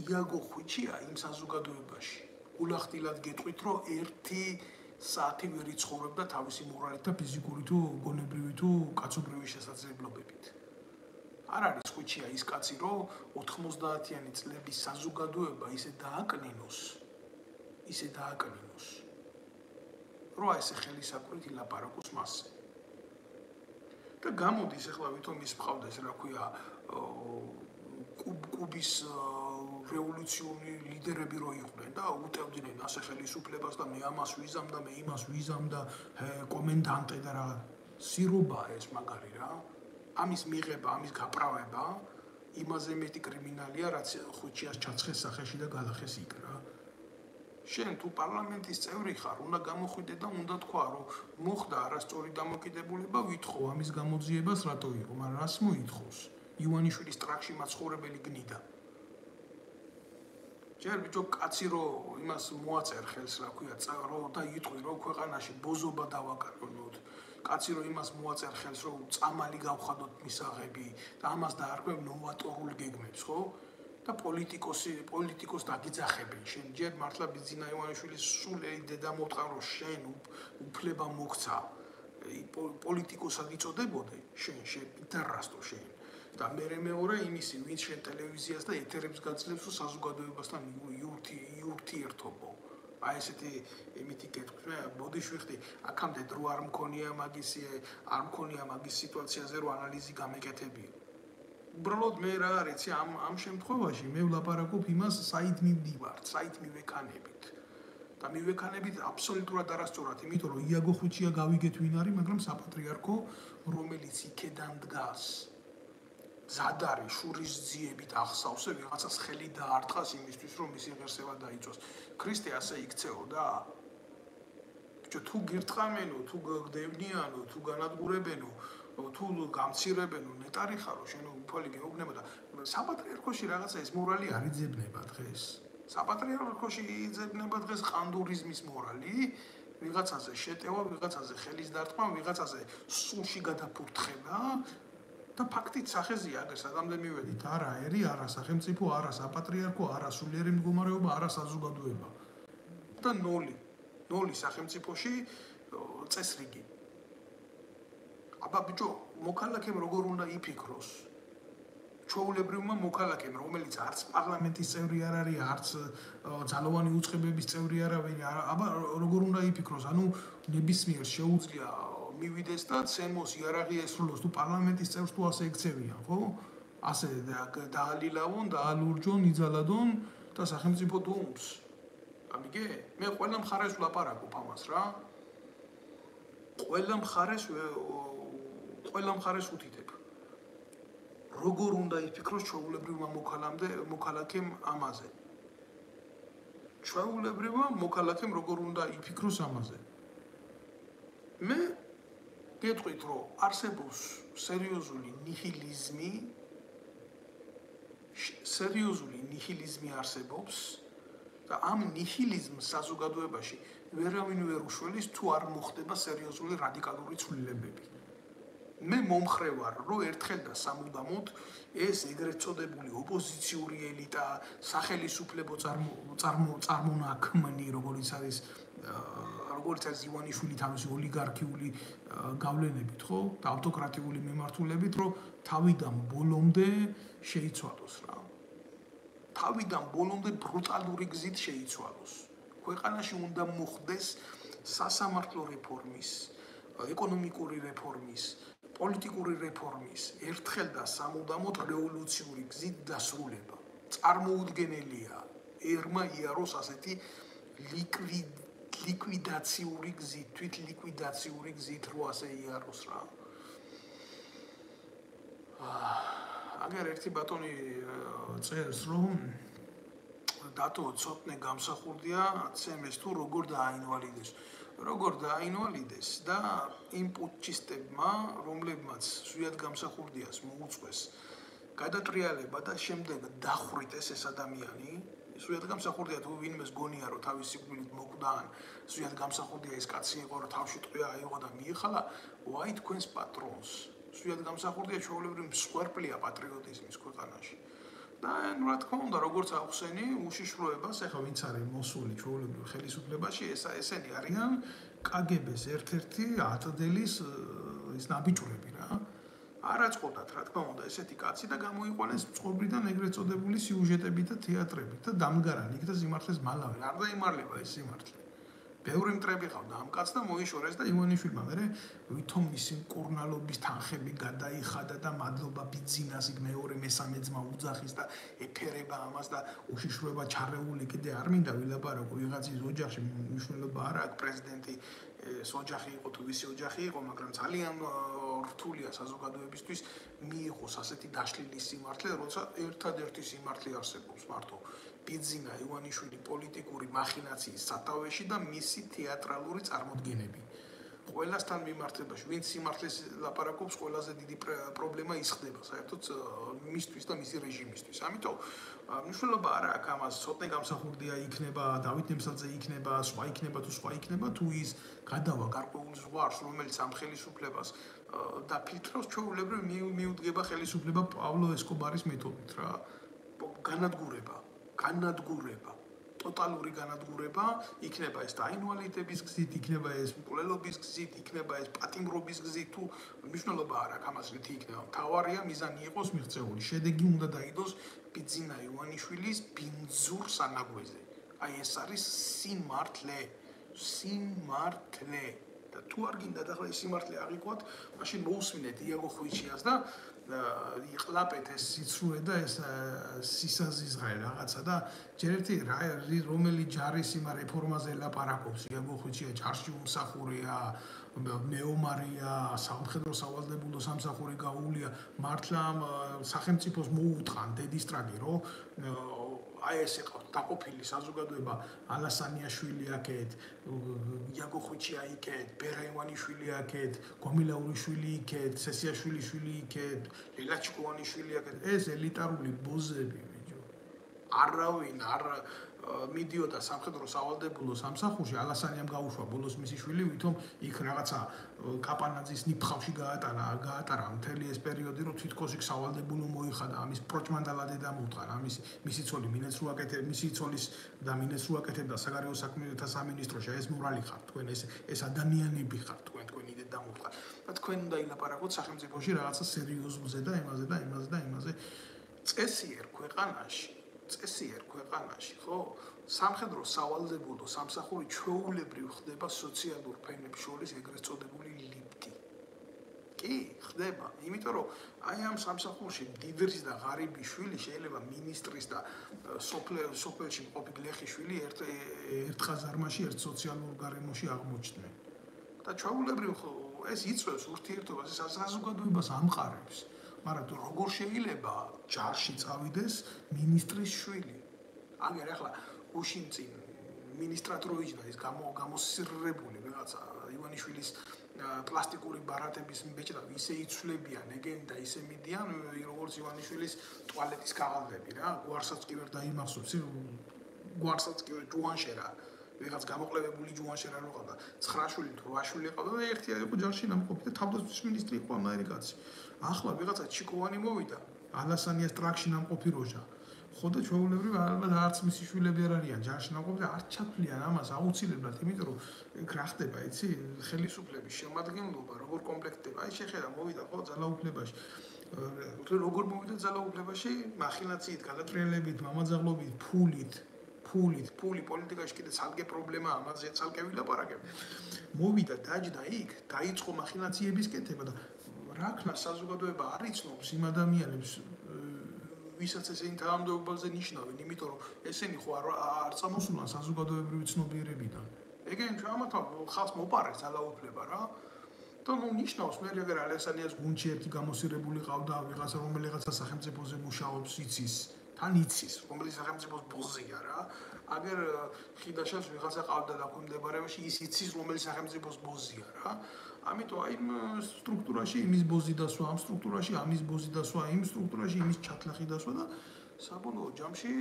იაგო ხვიჩია იმ საზოგადოებაში. გულახდილად გეტყვით, რომ 1 საათი ვერ იცხოვრებდა თავისი მორალით და ფიზიკური თუ გონებრივი თუ კაცობრივი შესაძლებლობებით. არ არის ხვიჩია ის კაცი, რომ 90-იანი წლების საზოგადოება ისე დააკნინოს, რომ ესე ხელისაყრით ილაპარაკოს მასზე. და გამოდის ახლა ვითომ ის მყავდეს, რა ქვია, კუბის რევოლუციური ლიდერები რო იყვნენ და უტევდნენ ასე ხელისუფლებას და მე ამას ვიზამ და მე იმას ვიზამ და კომენდანტე და რა სირობა ეს მაგარი რა. ამის მიღება, ამის გაправება, იმაზე მეტი კრიმინალია, რაც ხვიჩიას ჩაცხეს სახეში და გალახეს იქ რა. შენ თუ პარლამენტის წევრი ხარ, უნდა გამოხვიდე და უნდა თქვა, რომ მოხდა არასწორი დამოკიდებულება, ვითხოვ ამის გამოძიებას, რატო იყო, მაგრამ რას მოითხოვს? ივანიშვილის ტრაქში მაცხოვრებელი გნიდა. ჯერ ბიჭო კაცი რომ იმას მოაწერ ხელს, რა ქვია, რომ და იტყვი რომ ქვეყანაში ბოზობა დავაკარგოთ. კაცი რომ იმას მოაწერ ხელს, რომ წამალი გავხადოთ მისაღები და ამას დაარღვევ ნოვატორულ გეგმებს, ხო? და პოლიტიკოს დაგიძახებენ. შენ ჯერ მართლა ბიძინა ივანიშვილის სულელი დედა მოთხრა რომ შენ უფლება მოგცა პოლიტიკოსად იწოდებოდე, შენ პიტერასტო შენ. და მეორე იმისი, ვინც შენ ტელევიზიას და ეთერებს გაძლევს საზოგადოებასთან იურთიერთობო. აი ესეთი იმითი კეთქვი, მე ბოდიშვიხდი, აქამდე დრო არ მქონია მაგის სიტუაციაზე რომ ანალიზი გამეკეთებიო. უბრალოდ მე რა არიცი ამ შემთხვევაში მე ვლაპარაკობ იმას საით მივდივართ, საით მივექანებით. და მივექანებით აბსოლუტურად არასწორად, იმიტომ რომ იაგო ხვიჩია გავიგეთ ვინ არის, მაგრამ საპატრიარქო, რომელიც იქედან დგას. ზადარი შურის ძიებით ახსავსე ვიღაცას ხელი დაარტყას იმისთვის რომ მისი ღირსება დაიწვას. ქრისტე ასე იქცეოდა? ბიჭო თუ გირთხამენო, თუ გგდებნიანო, თუ განადგურებენო, თუ გამცირებენო, ნეტარი ხარო, შენ უფალი გეუბნება და საპატრიარქოში რაღაცა ეს მორალი არ იძებნება დღეს. საპატრიარქოში იძებნება დღეს ყანდურიზმის მორალი, ვიღაცაზე შეტევა, ვიღაცაზე ხელის დარტყმა, ვიღაცაზე სულში გადაფურთხება. და ფაქტით სახეზია აგერ საგამდე მივედით, არა ერი, არა სახელმწიფო, არა საპატრიარქო, არა სულიერი მდგომარეობა, არა საზოგადოება. და ნოლი სახელმწიფოში წესრიგი. აბა ბიჭო, მოქალაქემ როგორ უნდა იფიქროს? ჩვეულებრივმა მოქალაქემ, რომელიც არც პარლამენტის წევრი არ არის, არც ძალოვანი უწყებების წევრი არ არის, აბა როგორ უნდა იფიქროს? ანუ ნებისმიერ შეუძლია მივიდეს და ცემოს იარაღი ესრულოს თუ პარლამენტის წევრს თუ ასე ექცევიან, ხო? ასე დაალილავონ, დაალურჯონ, იძალადონ და სახელმწიფო დუმს. გამიგე? მე ყველა მხარეს ვლაპარაკობ ამას რა. ყველა მხარეს უთითებ. როგორ უნდა იფიქროს ჩვეულებრივმა მოქალაქემ ამაზე? ჩვეულებრივმა მოქალაქემ როგორ უნდა იფიქროს ამაზე? მე გეტყვით რომ არსებობს სერიოზული ნიჰილიზმი არსებობს და ამ ნიჰილიზმს საზოგადოებაში ვერავინ ვერ უშველის თუ არ მოხდება სერიოზული რადიკალური ცვლილებები. მე მომხრე ვარ რომ ერთხელ და სამუდამოდ ეს ეგრეთ წოდებული ოპოზიციური ელიტა, სახელისუფლებო წარმონაქმნი, როგორც არის ივანიშვილი თავისი ოლიგარქიული გავლენებით, ხო? და ავტოკრატიული მიმართულებით, რომ თავიდან ბოლომდე შეიცვალოს რა. თავიდან ბოლომდე ბრუტალური გზით შეიცვალოს. ქვეყანაში უნდა მოხდეს სასამართლო რეფორმის, ეკონომიკური რეფორმის, პოლიტიკური რეფორმის, ერთხელ და სამუდამოდ რევოლუციური გზით დასრულება. წარმოუდგენელია ერმა იაროს ასეთი ლიკვიდაციური გზით, თვითლიკვიდაციური გზით რო ასე იაროს რა. აგერ ერთი ბატონი წერს რომ დატო ცოტნე გამსახურდია ცემეს თუ როგორ დააინვალიდეს. როგორ დააინვალიდეს და იმ პუტჩისტებმა, რომლებმაც ზვიად გამსახურდიას მოუწყვეს გადატრიალება და შემდეგ დახვრიტეს ეს ადამიანი, ზვიად გამსახურდია თუ ვინმეს გონია რომ თავისი გულით მოკვდან, ზვიად გამსახურდია ეს კაცი იყო რომ თავში ტყვია აიღო და მიიხალა, ვაი თქვენს პატრონს. ზვიად გამსახურდია ჩვეულებრივი მსხვერპლია პატრიოტიზმის ქვეყანაში. და რა თქმა უნდა, როგორც ახსენი, უშიშროებას, ეხლა ვინც არის მოსული ჩვეულებრივ ხელისუფლებაში, ესენი არიან კგბ-ს ერთ-ერთი ათდელის ის ნაბიჯურები რა. არ აწყობდათ, რა თქმა უნდა, ესეთი კაცი და გამოიყვანეს წყობრიდან ეგრეთ წოდებული სიუჟეტებით და თეატრებით და დამდგარან იქ და სიმართლეს მალავე. არ დაიმარლება ეს სიმართლე. ბევრი მტრები ყავდა ამ კაცს და მოიშორეს და ივანიშვილმა მერე ვითომ მისი მკურნალობის თანხები გადაიხადა და მადლობა ბიძინას იქ მეორე მესამე ძმა უძახის და ეფერება ამას და უშიშროება ჩარეული კიდე არ მინდა ვილაპარაკო ვიღაცის ოჯახში მნიშვნელობა არა აქვს პრეზიდენტი ოჯახი იყო თუ ვისი ოჯახი იყო, მაგრამ ძალიან რთულია საზოგადოებისთვის მიიღოს ასეთი დაშლილი სიმართლე, როცა ერთადერთი სიმართლე არსებობს მართო ბიძინა ივანიშვილი პოლიტიკური მახინაციის სათავეში და მისი თეატრალური წარმოდგენები. ყველასთან მიმართებაში, ვინც სიმართლეს ლაპარაკობს, ყველაზე დიდი პრობლემა ის ხდება საერთოდ მისთვის და მისი რეჟიმისთვის. ამიტომ მნიშვნელობა არ აქვს ამას, ცოტნე გამსახურდია იქნება, დავით ნემსაძე იქნება, სხვა იქნება თუ ის გადავა გარკვეულ ზღვარს, რომელიც ამ ხელისუფლებას დაფილტრავს, ჩვეულებრივ მიუდგება ხელისუფლება პავლო ესკობარის მეთოდით რა. განადგურება. ტოტალური განადგურება, იქნება ეს დაინვალიდების გზით, იქნება ეს მკვლელობის გზით, იქნება ეს პატიმრობის გზით, თუ მნიშვნელობა არ აქვს ამას რითი იქნება. მთავარია მიზანი იყოს მიღწეული. შედეგი უნდა დაიდოს ბიძინა ივანიშვილის ბინძურ სანაგვეზე. აი ეს არის სიმართლე. და თუ არ გინდათ ახლა ეს სიმართლე აღიქვათ, მაშინ მოусმინეთ იაგო ხვიჩიას და იყლაპეთ ეს სიცრუე და ეს სისაზიზღე რაღაცა და ჯერ ერთი რომელი ჯარის იმ რეფორმაზე ლაპარაკობს იაგო ხვიჩია ჯარში უმსახურია მეომარია სამხედრო სავალდებულო სამსახური გაუულია მართლა სახელმწიფოს მოუთხან დედისტრაგი რომ აი ეს იყო დაყოფილი საზოგადოება ალასანიაშვილი აქეთ იაგო ხვიჩია იქეთ ბერა ივანიშვილი აქეთ გომილაურიშვილი იქეთ სესიაშვილი იქეთ ლელა ჩიკოვანიშვილი აქეთ ეს ელიტარული ბოზები ბიჭო არავინ არ მიდიოდა სამხედრო სავალდებულო სამსახურში ალასანიამ გაუშვა ბოლოს მისი შვილი ვითომ იქ რაღაცა კაპანაძის ნიფხავში გაატარა მთელი ეს პერიოდი რომ თითქოს იქ სავალდებულო მოიხადა ამის პროჭმანდალა დედა მოუთხარ ამის მისი ცოლი მინეს რო აკეთებ მისი ცოლის და მინეს რო აკეთებდა საგარეო საქმეთა სამინისტროში ეს მორალი ხარ თქვენ ეს ადამიანები ხარ თქვენი დედა მოუთხარ და თქვენ უნდა ილაპარაკოთ სახელმწიფოში რაღაცა სერიოზულზე და იმაზე წესიერ ქვეყანაში ხო სამხედრო სავალდებულო სამსახური ჩვეულებრივ ხდება სოციალურ ფენებს შორის ეგრეთ წოდებული ლიფტი კი ხდება იმიტომ რომ აი ამ სამსახურში დიდრის და ღარიბი შვილი შეიძლება მინისტრის და სოფელში მყოფი გლეხიშვილი ერთ ხაზარმაში ერთ სოციალურ გარემოში აღმოჩნდნენ და ჩვეულებრივ ეს იწვევს ურთიერთობას ეს საზოგადოებას ამყარებს მაგრამ თუ როგორ შეიძლება ჯარში წავიდეს მინისტრის შვილი აგერ ახლა უშინწინ მინისტრად რო იჯდა ის გამოსირრებული რაღაცა ივანიშვილის პლასტიკური ბარათების ბეჭდა ისე იცვლებიან ეგენ და ისე მიდიან როგორც ივანიშვილის ტუალეტის კაღალდები რა გვარსაც კი ვერ დაიმახსოვს გვარსაც კი ჯუანშერა ვიღაც გამოყლებებული ჯუანშერა რო ყავდა 9 შვილი თუ 8 შვილი ყავდა და ერთი იყო ჯარში ნამყოფი და თავდაცვის მინისტრი იყო ამერიკაცი ახლა ვიღაცა ჩიკოვანი მოვიდა ალასანიას ტრაქში ნამყოფი როჟა ხო და ჩვეულებრივ ალბათ არც მისი შვილები არ არიან ჯარში ნამყოფი და არ ჩათვლიან ამას აუცილებლად იმიტომ რომ ეგ რა ხდება იცი ხელისუფლების შემადგენლობა როგორ კომპლექტდება აი შეხედა მოვიდა ხო ძალაუფლებაში როგორ მოვიდა ძალაუფლებაში მახინაციით გადატრიალებით მამაძაღლობით ფული პოლიტიკაში კიდე ცალკე პრობლემაა ამაზე ცალკე ვილაპარაკებ მოვიდა დაჯდა იქ დაიწყო მახინაციების კეთება და რა ქნა საზოგადოება არ იცნობს იმ ადამიანებს ვისაც ესენი თანამდებობაზე ნიშნავენ იმიტომ რომ ესენი ხო არ წამოსულან საზოგადოებრივი ცნობიერებიდან ეგენ ჩამათავ ხალხს მოპარეს ძალაუფლება რა და ნუ ნიშნავს მე ეგერ ალესანიას გუნჩი ერთი გამოსირებული ყავდა ვიღაცა რომელიღაცა სახელმწიფოზე მუშაობს იცის რომელიც სახელმწიფოს ბოზია რა აგერ ხიდაშას ვიღაცა ყავდა დაქვემდებარებაში ის იცის რომელიც სახელმწიფოს ბოზია რა ამიტომ აი იმ სტრუქტურაში იმის ბოზი დასვა ამ სტრუქტურაში ამის ბოზი დასვა იმ სტრუქტურაში იმის ჩათლახი დასვა და საბოლოო ჯამში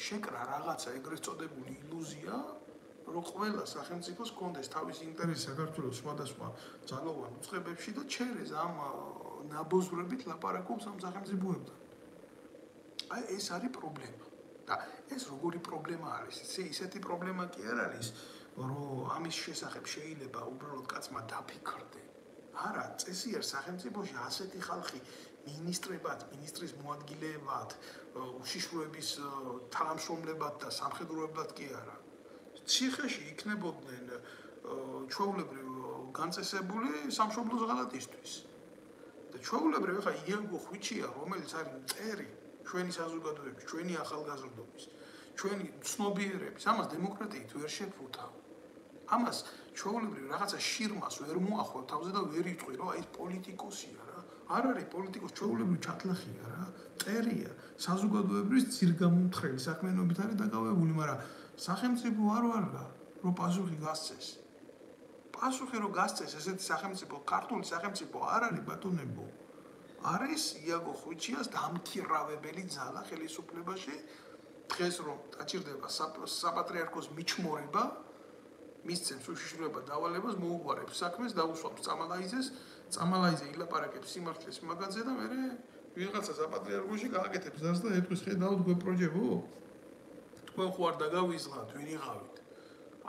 შეკრა რაღაცა ეგრეთ წოდებული ილუზია რომ ყველა სახელმწიფოს კონდეს თავისი ინტერესი საქართველოს სხვადასხვა ძალოვან უწყებებში და ჩერეს ამ ნაბოზრებით ლაპარაკობს ამ სახელმწიფოებთან აი ეს არის პრობლემა და ეს როგორი პრობლემა არის ისეთი პრობლემა კი არ არის რომ ამის შესახებ შეიძლება უბრალოდ კაცმა დაფიქრდე არა წესიერ სახელმწიფოში ასეთი ხალხი მინისტრებად მინისტრის მოადგილეებად უშიშროების თანამშრომლებად და სამხედროებად კი არა ციხეში იქნებოდნენ ჩვეულებრივ განწესებული სამშობლოს ღალატისთვის და ჩვეულებრივ ხა იაგო ხვიჩია რომელიც არის მტერი ჩვენი საზოგადოების ჩვენი ახალგაზრდობის ჩვენი ცნობიერების ამას დემოკრატიით ვერ შეფუთავ ამას ჩვეულებრივ რაღაცა შირმას ვერ მოახვალ თავზე და ვერ იტყვი, რომ აი პოლიტიკოსია რა. არ არის პოლიტიკოსი, ჩვეულებრივ ჩათლახია რა. წერია, საზოგადოებრივი ძირგამომთხრელი საქმიანობით არის დაკავებული, მაგრამ სახელმწიფო არ ვარგა, რომ პასუხი გასცეს. პასუხი რომ გასცეს ესეთი სახელმწიფო, ქართული სახელმწიფო არ არის ბატონებო. არის იაგო ხვიჩიას დამქირავებელი ძალა ხელისუფლებაში. დღეს რომ დაჭირდება საპატრიარქოს მიჩმორება, მისცემს უშიშროება დავალებას, მოუგვარებს საქმეს, დაუსვამს წამალაიძეს, წამალაიძე ილაპარაკებს სიმართლეს მაგაზე და მერე ვიღაცა საპატრიარქოში გააკეთებს ზარს და ეთქვის ხედავთ გვეპროჯებო? თქვენ ხო არ დაგავიზღათ, ვინ იღავით?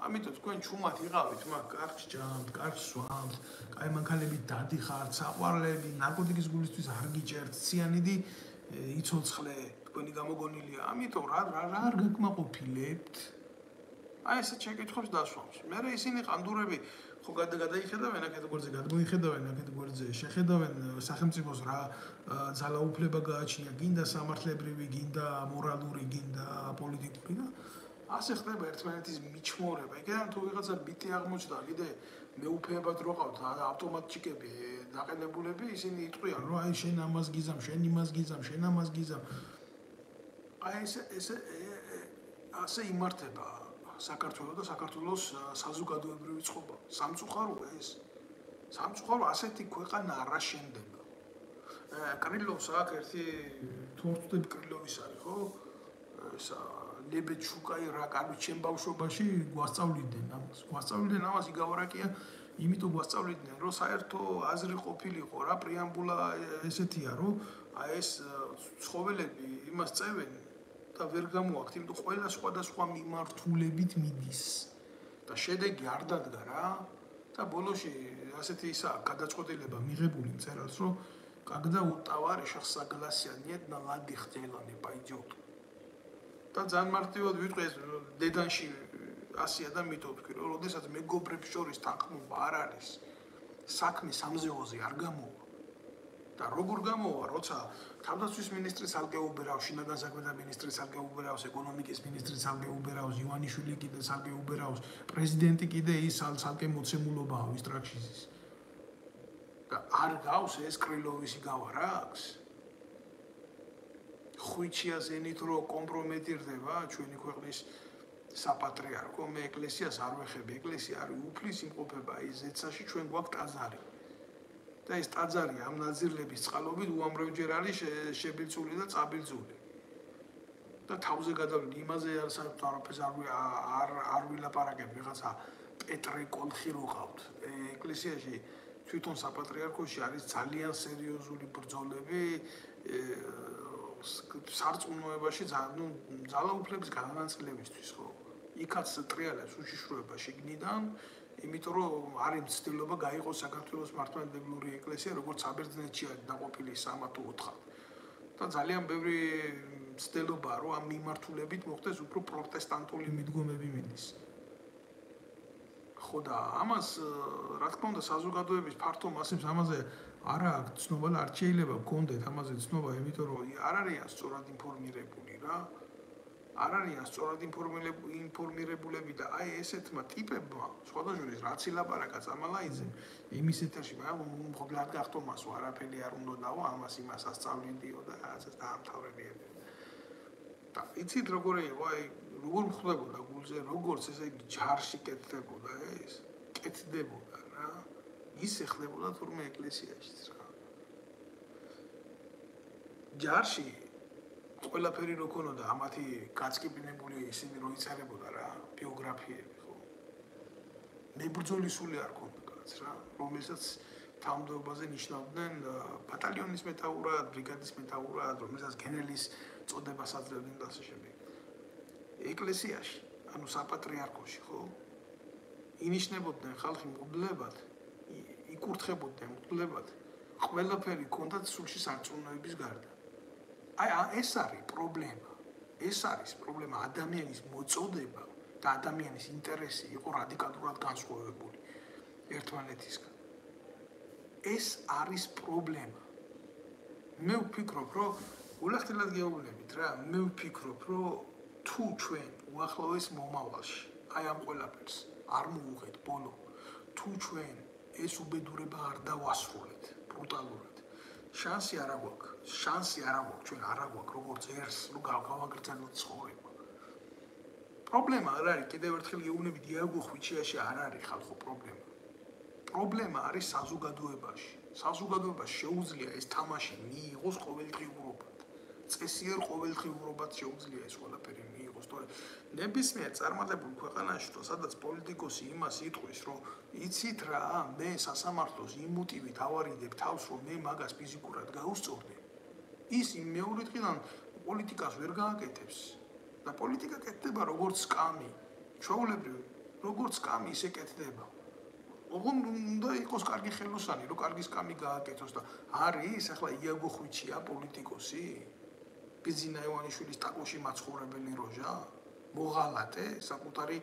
ამიტომ თქვენ ჩუმად იღავით, მაგ კარგს ჭამთ, კარგს სვამთ, კაი მანქანებით დადიხართ, საყვარლები, ნარკოტიკის გულისთვის არ გიჭერთ, ციანიდი იცოცხლე, თქვენი გამოგონილია. ამიტომ რა არ გაკმაყოფილებთ? აი ესეთ შეკითხვებს დასვამს. მერე ისინი ყანდურები ხო გადაიხედავენ აქეთ გვერდზე, გადმოიხედავენ აქეთ გვერდზე, შეხედავენ სახელმწიფოს რა ძალაუფლება გააჩნია, გინდა სამართლებრივი, გინდა მორალური, გინდა პოლიტიკური და ასე ხდება ერთმანეთის მიჩმორება. იქიდან თუ ვიღაცა ბიტი აღმოჩნდა, კიდე მეუფეებად რო ყავთ ავტომატჩიკები დაყენებულები, ისინი იტყვიან, რომ აი შენ ამას გიზამ, შენ იმას გიზამ, შენ ამას გიზამ. აი ესე ასე იმართება საქართველოს და საქართველოს საზოგადოებრივი წყობა. სამწუხაროა ეს. სამწუხარო ასეთი ქვეყანა არ აშენდება. კრილოვს აქ ერთი თუ არ ვთქვი კრილოვის არის, ხო? ესა ლებეჩუკაი რა კარგი ჩემ ბავშვობაში გვასწავლიდნენ ამას. გვასწავლიდნენ ამას იგავარაკია, იმიტომ გვასწავლიდნენ, რომ საერთო აზრი ყოფილიყო რა პრეამბულა ესეთია, რომ აი ეს ცხოველები იმას წევენ და ვერ გამოაქვთ, იმიტომ ყველა სხვადასხვა მიმართულებით მიდის. და შედეგი არ დადგა რა. და ბოლოში ასეთი ისა გადაწყვეტილება მიღებული მწერალს, რომ когда утоварищах согласия нет на ладных делах не пойдет. და ძალიან მარტივად ვიტყვი ეს დედანში ასია და მითო თქვი, რომ როდესაც მეგობრებს შორის თანხმობა არ არის, საქმე სამზეოზე არ გამოვა. და როგორ გამოვა, როცა თავდაცვის მინისტრის ალგე უბერავს, შინაგან საქმეთა მინისტრის ალგე უბერავს, ეკონომიკის მინისტრის ალგე უბერავს, ივანიშვილი კიდე ალგე უბერავს, პრეზიდენტი კიდე ის ალგე მოცემულობაა ვისტრაქშიზის. და არ გავს ეს კრილოვის იგავარაკს? ხვიჩიას ენით რო კომპრომეტირდება ჩვენი ქვეყნის საპატრიარქო, მე ეკლესიას არ ვეხები, ეკლესია არის უფლის იმყოფება, ის ზეცაში ჩვენ გვაქვს ტაძარი. და ეს ტაძარი ამ ნაძირლების წყალობით უამრავჯერ არის შებილწული და წაბილწული. და თავზე გადავლი იმაზე არაფერს არ ვილაპარაკებ, ვიღაცა პეტრე კოლხი რო ყავთ. ეკლესიაში თვითონ საპატრიარქოში არის ძალიან სერიოზული ბრძოლები სარწმუნოებაში, ძალაუფლების განანაცვლებისთვის, ხო? იქაც ტრიალებს უშიშროება შიგნიდან, იმიტომ რომ არის მცდელობა გაიყოს საქართველოს მართლმადიდებლური ეკლესია, როგორც საბერძნეთში არის დაყოფილი 3 თუ 4. და ძალიან ბევრი მცდელობაა, რომ ამ მიმართულებით მოხდეს უფრო პროტესტანტული მიდგომები მიდის. ხო და ამას რა თქმა უნდა საზოგადოების ფართო მასებს ამაზე არ აქვს ცნობა და არ შეიძლება გქონდეთ ამაზე ცნობა, იმიტომ რომ არ არიან სწორად ინფორმირებული რა. არ არიან სწორად ინფორმირებულები და აი ესეთმა ტიპებმა, სხვადასხვა რაც ილაპარაკა წამალაიძემ, იმის ეთერში, მაგრამ მოგლად გახტომასო, არაფერი არ უნდა დავო, ამას იმას ასწავლიდიო და რაღაცას დაამთავრებიებო. და იცით როგორ იყო, აი როგორ მხდებოდა გულზე, როგორც ესე იგი ჯარში კეთდებოდა ეს, კეთდებოდა რა. ისე ხდებოდა თურმე ეკლესიაშიც რა. ჯარში ყველაფერი რო ქონოდა, ამათი გაწკიბინებული ისინი რო იწერებოდა რა, ბიოგრაფიები, ხო. მებრძოლი სული არ ქონდა კაც რა, რომელსაც თავმჯდომარეობაზე ნიშნავდნენ ბატალიონის მეთაურად, ბრიგადის მეთაურად, რომელსაც გენერლის წოდებას აძლევდნენ და ასე შემდეგ. ეკლესიაში, ანუ საპატრიარქოში, ხო? ინიშნებოდნენ ხალხი მღვდლებად, იკურთხებოდნენ მღვდლებად, ყველაფერი ქონდათ სულში სარწმუნოების გარდა. აი ეს არის პრობლემა. ეს არის პრობლემა, ადამიანის მოწოდება და ადამიანის ინტერესი იყო რადიკალურად განსხვავებული ერთმანეთისგან. ეს არის პრობლემა. მე ვფიქრობ, რომ ულახდილად გეუბნებით რა, მე ვფიქრობ, რომ თუ ჩვენ უახლოეს მომავალში, აი ამ ყველაფერს არ მოუღეთ ბოლო. თუ ჩვენ ეს უბედურება არ დავასრულეთ ბრუტალურად, შანსი არ აქვს ჩვენ არ აქვს როგორც ერს რომ გავაგრძელოთ ცხოვრება. პრობლემა არ არის კიდევ ერთხელ გეუბნებით იაგო ხვიჩიაში არ არის ხალხო პრობლემა. პრობლემა არის საზოგადოებაში. საზოგადოებას შეუძლია ეს თამაში მიიღოს ყოველდღიურობად. წესიერ ყოველდღიურობად შეუძლია ეს ყველაფერი მიიღოს, თორე ნებისმიერ წარმატებულ ქვეყანაში, სადაც პოლიტიკოსი იმას იტყვის, რომ იცით რა, მე სასამართლოს იმ მოტივით ავარიდებ თავს, რომ მე მაგას ფიზიკურად გაუსწორდი. ის იმ მეორე დღიდან პოლიტიკას ვერ გააკეთებს. და პოლიტიკა კეთდება როგორც სკამი. ჩვეულებრივ, როგორც სკამი ისე კეთდება. ოღონდ უნდა იყოს კარგი ხელოსანი, რომ კარგი სკამი გააკეთოს და არის ახლა იაგო ხვიჩია პოლიტიკოსი? ბიზინა ივანიშვილის ტაკოში მაცხოვრებელი როჟა? მოღალატე, საკუთარი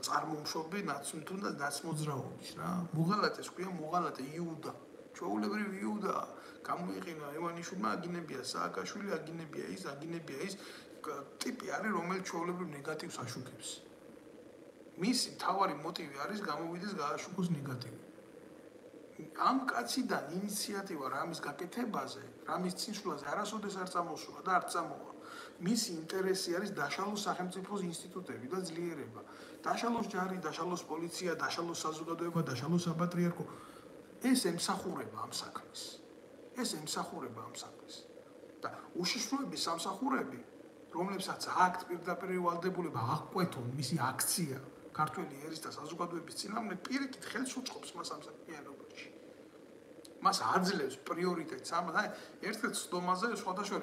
წარმომშობი თუნდაც ნაცმოძრაობის რა. მოღალატეს ქვია მოღალატე იუდა. ჩვეულებრივ იუდა გამოიყენა ივანიშვილმა აგინებია სააკაშვილი, აგინებია ის ტიპი არის, რომელიც ჩვეულებრივ ნეგატივს აშუქებს. მისი მთავარი მოტივი არის გამოვიდეს გააშუქოს ნეგატივი. ამ კაციდან ინიციატივა რამის გაკეთებაზე, რამის წინსვლაზე არასოდეს არ წამოსულა და არ წამოვა. მისი ინტერესი არის დაშალოს სახელმწიფოს ინსტიტუტები და ძლიერება. დაშალოს ჯარი, დაშალოს პოლიცია, დაშალოს საზოგადოება, დაშალოს საპატრიარქო. ეს ემსახურება ამ საქმეს. და უშიშროების სამსახურები, რომლებსაც აქვთ პირდაპირ ვალდებულება აღკვეთონ მისი აქცია ქართველი ერის და საზოგადოების წინააღმდეგ, პირიქით ხელს უწყობს მას ამ საქმიანობაში. მას აძლევს პრიორიტეტს ამ და ერთ-ერთ ცდომაზე სხვადასხვა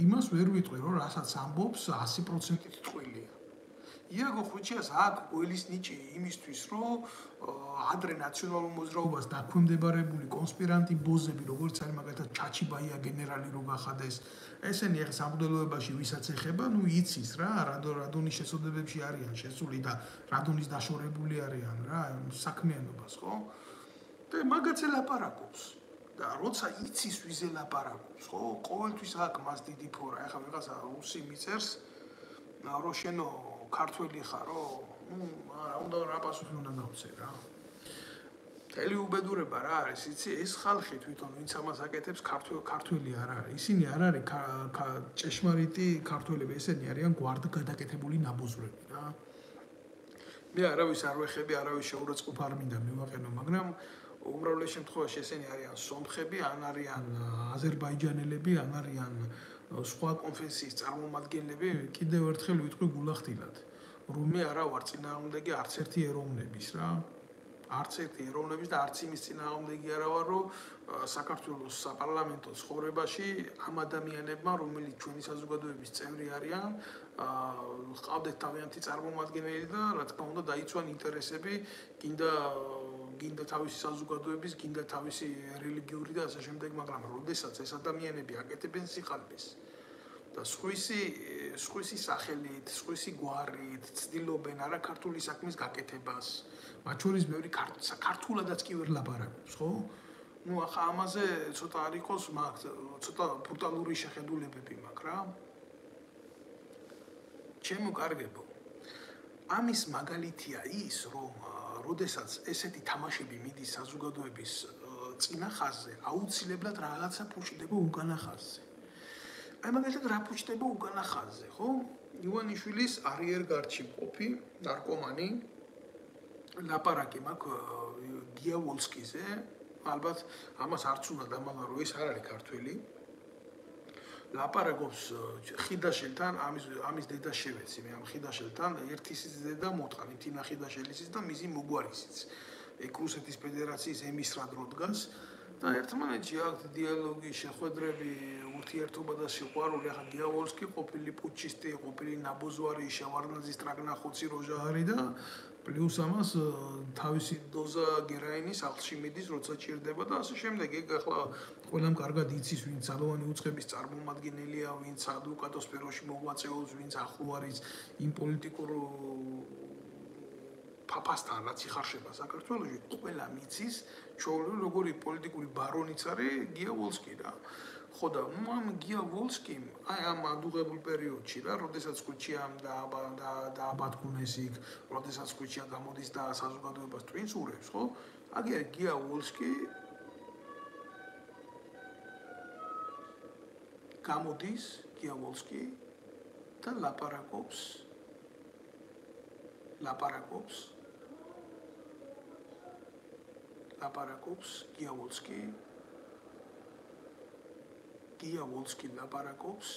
იმას ვერ ვიტყვი, რომ რასაც ამბობს 100%-ით ტყუილია. იაგო ხვიჩიას აქვს გველის ნიჭი იმისთვის, რომ ადრე ნაციონალურ მოძრაობას დაქვემდებარებული კონსპირანტი ბოზები, როგორც არის მაგალითად ჩაჩიბაია გენერალი რო გახადეს, ესენი ახლა სამღვდელოებაში ვისაც ეხება, იცის რა, რადონის შესაძლებებში არიან შესული და რადონის დაშორებული არიან რა, საქმიანობას, ხო? და მაგაც ელაპარაკობს. და როცა იცის ვის ელაპარაკობს, ხო? ყოველთვის აქვს მას დიდი ფორა. ახლა ვიღაცა რუსი მიწერს, რომ შენო ქართველი ხარო, არა, უნდა რა პასუხი უნდა გავცე რა. მთელი უბედურება რა არის, იცი, ეს ხალხი თვითონ ვინც ამას აკეთებს, ქართველი არ არის. ისინი არ არის ჭეშმარიტი ქართველები, ესენი არიან გვარდგადაკეთებული ნაბოზვრები რა. მე არავის არ ვეხები, არავის შეურაცხყოფ არ მინდა მივაყენო, მაგრამ უმრავლეს შემთხვევაში ესენი არიან სომხები, ან არიან აზერბაიჯანელები, ან არიან სხვა კონფესიის წარმომადგენლები, კიდევ ერთხელ ვიტყვი გულახდილად, რომ მე არა ვარ წინააღმდეგი არც ერთი ეროვნების რა. არც ერთი ეროვნების და არც იმის წინააღმდეგი არა ვარ, რომ საქართველოს საპარლამენტო ცხოვრებაში ამ ადამიანებმა, რომელიც ჩვენი საზოგადოების წევრი არიან, ყავდეთ თავიანთი წარმომადგენელი და რა თქმა უნდა დაიცვან ინტერესები, გინდა თავისი საზოგადოების, გინდა თავისი რელიგიური და ასე შემდეგ, მაგრამ როდესაც ეს ადამიანები აკეთებენ სიყალბეს და სხვისი სახელით, სხვისი გვარით ცდილობენ არა ქართული საქმის გაკეთებას, მათ შორის ბევრი ქართულადაც კი ვერ ლაპარაკობს, ხო? ახლა ამაზე ცოტა არ იყოს მაგ, ცოტა ბრუტალური შეხედულებები მაქვს რა. ჩემო კარგებო, ამის მაგალითია ის, რომ როდესაც ესეთი თამაშები მიდის საზოგადოების წინა ხაზზე, აუცილებლად რაღაცა ფუჭდება უკანა ხაზზე. აი მაგალითად რა ფუჭდება უკანა ხაზზე, ხო? ივანიშვილის არიერგარდში მყოფი ნარკომანი ლაპარაკი მაქვს გიავოლსკიზე, ალბათ ამას არც უნდა დამალვა, რომ ეს არ არის ქართველი. ლაპარაკობს ხიდაშელთან, ამის დედა შევეცი, მე ამ ხიდაშელთან ერთისის დედა მოტყანი, თინა ხიდაშელისის და მისი მოგვარისიც. ეგ რუსეთის ფედერაციის ემისრად რო დგას და ერთმანეთში აქვს დიალოგი, შეხვედრები, ურთიერთობა და სიყვარული. ახლა გიავოლსკი ყოფილი პუჩისტი, ყოფილი ნაბოზვარი, შევარდნაძის ტრაგნახოცი როჟა არის და პლუს ამას თავისი დოზა გერაინის სახლში მიდის, როცა ჭირდება და ასე შემდეგ. ეგ ახლა ყველამ კარგად იცის, ვინც ძალოვანი უწყების წარმომადგენელია, ვინც ადვოკატო სფეროში მოღვაწეობს, ვინც ახლო არის იმ პოლიტიკურ ფაფასთან, რაც იხარშება საქართველოში, ყველა მიცის, ჩვეულებრივ როგორი პოლიტიკური ბარონიც არის გიავოლსკი რა. ხო და ამ გია ვოლსკიმ აი ამ ადუღებულ პერიოდში რა, როდესაც ხუჩიამ დააბატკუნეს იქ, როდესაც ხუჩია გამოდის და საზოგადოებას ტვინს ურევს, ხო? აგერ გია ვოლსკი გამოდის, გია ვოლსკი და ლაპარაკობს გია ვოლსკი ლაპარაკობს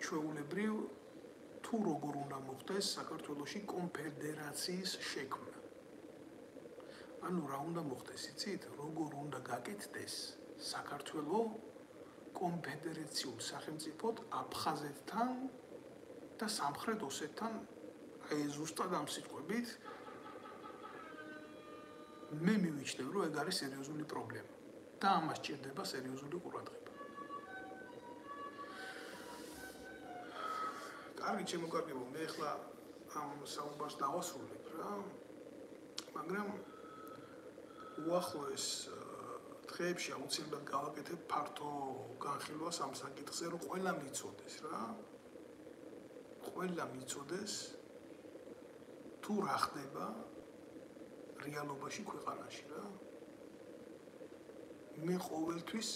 ჩვეულებრივ თუ როგორ უნდა მოხდეს საქართველოში კონფედერაციის შექმნა. ანუ რა უნდა მოხდეს, იცით? როგორ უნდა გაკეთდეს საქართველო კონფედერაციულ სახელმწიფოდ აფხაზეთთან და სამხრეთ ოსეთთან, აი ზუსტად ამ სიტყვებით მე მივიჩნევ, რომ ეგ არის სერიოზული პრობლემა და ამას ჭირდება სერიოზული ყურადღება. კარგი, ჩემო კარგებო, მე ახლა ამ საუბარს დავასრულებ რა, მაგრამ უახლოეს დღეებში აუცილებლად გავაკეთებ ფართო განხილვას ამ საკითხზე, რომ ყველა მიცოდეს რა. ყველა მიცოდეს თუ რა ხდება რეალობაში ქვეყანაში რა. მე ყოველთვის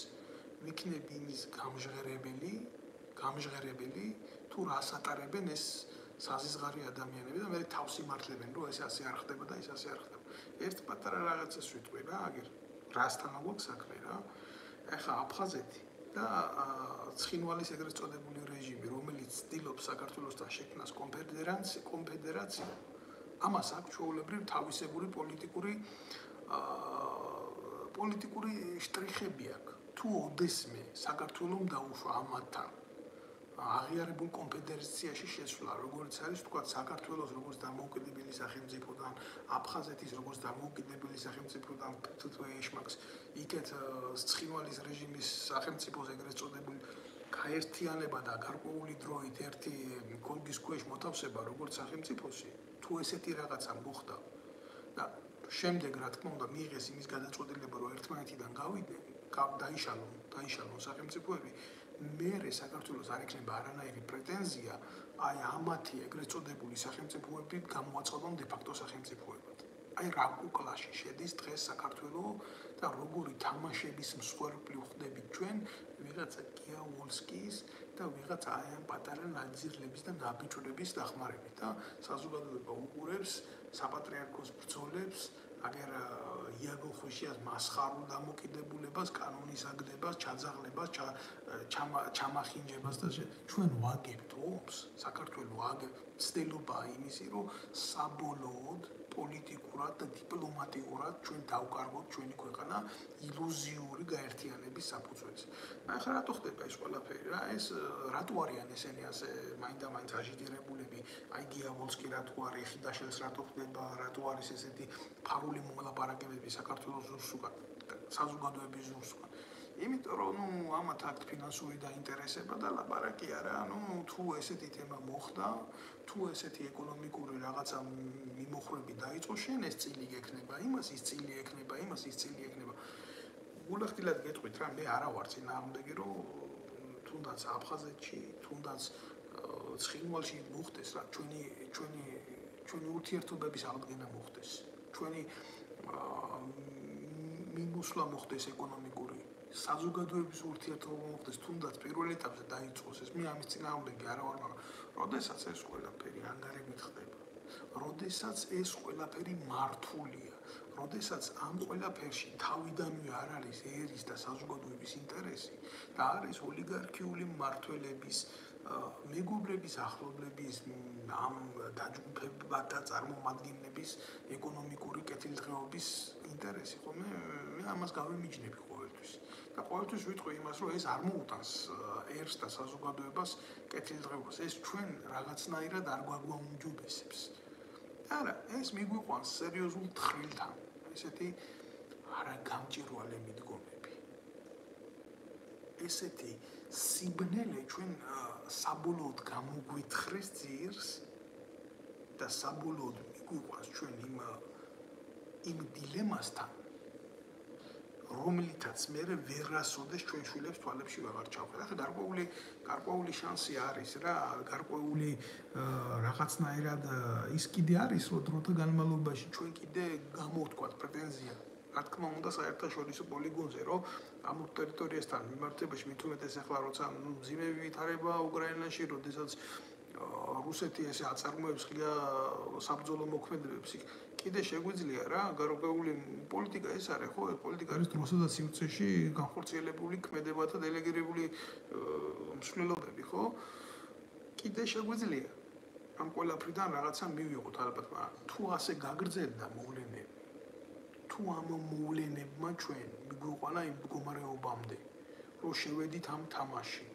მიქნები იმის გამჟღერებელი თუ რას ატარებენ ეს საზიზღარი ადამიანები და მე თავს იმართლებენ, რომ ეს ასე არ ხდება და ეს ასე არ ხდება. ერთ პატარა რაღაცას ვიტყვი რა, აგერ რასთან აგვაქვს საქმე რა. ეხლა აფხაზეთი და ცხინვალის ეგრეთ წოდებული რეჟიმი, რომელიც ცდილობს საქართველოსთან შექმნას კონფედერაცია, ამას აქვს ჩვეულებრივ თავისებური პოლიტიკური შტრიხები აქვს. თუ ოდესმე საქართველომ დაუშვა ამათთან აღიარებულ კონფედერაციაში შესვლა, როგორც არის თქვა საქართველოს როგორც დამოუკიდებელი სახელმწიფოდან, აფხაზეთის როგორც დამოუკიდებელი სახელმწიფოდან ეშმაკს იქეთ ცხინვალის რეჟიმის სახელმწიფოს ეგრეთ წოდებული გაერთიანება და გარკვეული დროით ერთი გოლგის ქვეშ მოთავსება როგორც სახელმწიფოსი, თუ ესეთი რაღაცა მოხდა და შემდეგ რა თქმა უნდა მიიღეს იმის გადაწყვეტილება, რომ ერთმანეთიდან გავიდნენ, დაიშალონ სახელმწიფოები, მერე საქართველოს არ იქნება არანაირი პრეტენზია აი ამათი ეგრეთ წოდებული სახელმწიფოები გამოაცხადონ დე-ფაქტო სახელმწიფოებად. აი რა კუკლაში შედის დღეს საქართველო და როგორი თამაშების მსხვერპლი ვხდებით ჩვენ ვიღაცა გია ვოლსკის და ვიღაცა აი ამ პატარა ნაძირლების და ნაბიჯურების დახმარებით და საზოგადოება უყურებს საპატრიარქოს ბრძოლებს, აგერ იაგო ხვიშიას მასხარულ დამოკიდებულებას, კანონის აგდებას, ჩაძაღლებას, ჩამახინჯებას და ჩვენ ვაგებთ ომს, საქართველო აგებს ცდილობაა იმისი, რომ საბოლოოდ პოლიტიკურად და დიპლომატიურად ჩვენ დავკარგოთ ჩვენი ქვეყანა ილუზიური გაერთიანების საფუძველზე. ახლა რატო ხდება ეს ყველაფერი რა? ეს რატო არიან ესენი ასე მაინდა-მაინც აჟიტირებულები? აი გია ვოლსკი რატო არის, ხიდაშელს რატო ხდება, რატო არის ესეთი ფარული მოლაპარაკებები საქართველოს ზურს უკან, საზოგადოების ზურს უკან? იმიტომ რომ ამათ აქვს ფინანსური დაინტერესება და ლაპარაკი არა, თუ ესეთი თემა მოხდა, თუ ესეთი ეკონომიკური რაღაცა მიმოხრები დაიწყო, შენ ეს წილი გექნება, იმას ის წილი ექნება, იმას ის წილი ექნება. გულახდილად გეტყვით რა, მე არა ვარ წინააღმდეგი, რომ თუნდაც აფხაზეთში, თუნდაც ცხინვალში მოხდეს რა, ჩვენი ურთიერთობების აღდგენა მოხდეს. ჩვენი მიმოსვლა მოხდეს ეკონომიკური, საზოგადოების ურთიერთობა მოხდეს, თუნდაც პირველ ეტაპზე დაიწყოს ეს. მე ამის წინააღმდეგი არა ვარ, მაგრამ როდესაც ეს ყველაფერი ანგარებით ხდება, როდესაც ეს ყველაფერი მართულია, როდესაც ამ ყველაფერში თავიდანვე არ არის ერის და საზოგადოების ინტერესი და არის ოლიგარქიული მმართველების, მეგობრების, ახლობლების, ამ დაჯგუფებად და წარმომადგენლების ეკონომიკური კეთილდღეობის ინტერესი, ხო მე ამას გავემიჯნები ყოველთვის. და ყოველთვის ვიტყვი იმას, რომ ეს არ მოუტანს ერს და საზოგადოებას კეთილდღეობას. ეს ჩვენ რაღაცნაირად არ გვაგვაუმჯობესებს. არა, ეს მიგვიყვანს სერიოზულ თხრილთან. ესეთი არაგამჭირვალე მიდგომები. ესეთი სიბნელე ჩვენ საბოლოოდ გამოგვითხრეს ძირს და საბოლოოდ მიგვიყვანს ჩვენ იმ დილემასთან, რომლითაც მე ვერასოდეს ჩვენ შვილებს თვალებში ვეღარ ჩავხედავ. ახლა გარკვეული შანსი არის რა, გარკვეული რაღაცნაირად ის კიდე არის, რომ დროთა განმავლობაში ჩვენ კიდე გამოვთქვათ პრეტენზია. რა თქმა უნდა, საერთაშორისო პოლიგონზე, რომ ამ ტერიტორიასთან მიმართებაში მით უმეტეს ახლა როცა მძიმები ვითარება უკრაინაში, როდესაც რუსეთი ესე აწარმოებს ღია საბრძოლო მოქმედებებს, კიდე შეგვიძლია რა, გარკვეული პოლიტიკა ეს არის, ხო, ეს პოლიტიკა არის დროსა და სივრცეში განხორციელებული ქმედებათა დელეგირებული მსვლელობები, ხო? კიდე შეგვიძლია ამ ყველაფრიდან რაღაცა მივიღოთ ალბათ, მაგრამ თუ ასე გაგრძელდა მოვლენები, თუ ამ მოვლენებმა ჩვენ მიგვიყვანა იმ მდგომარეობამდე, რომ შევედით ამ თამაში,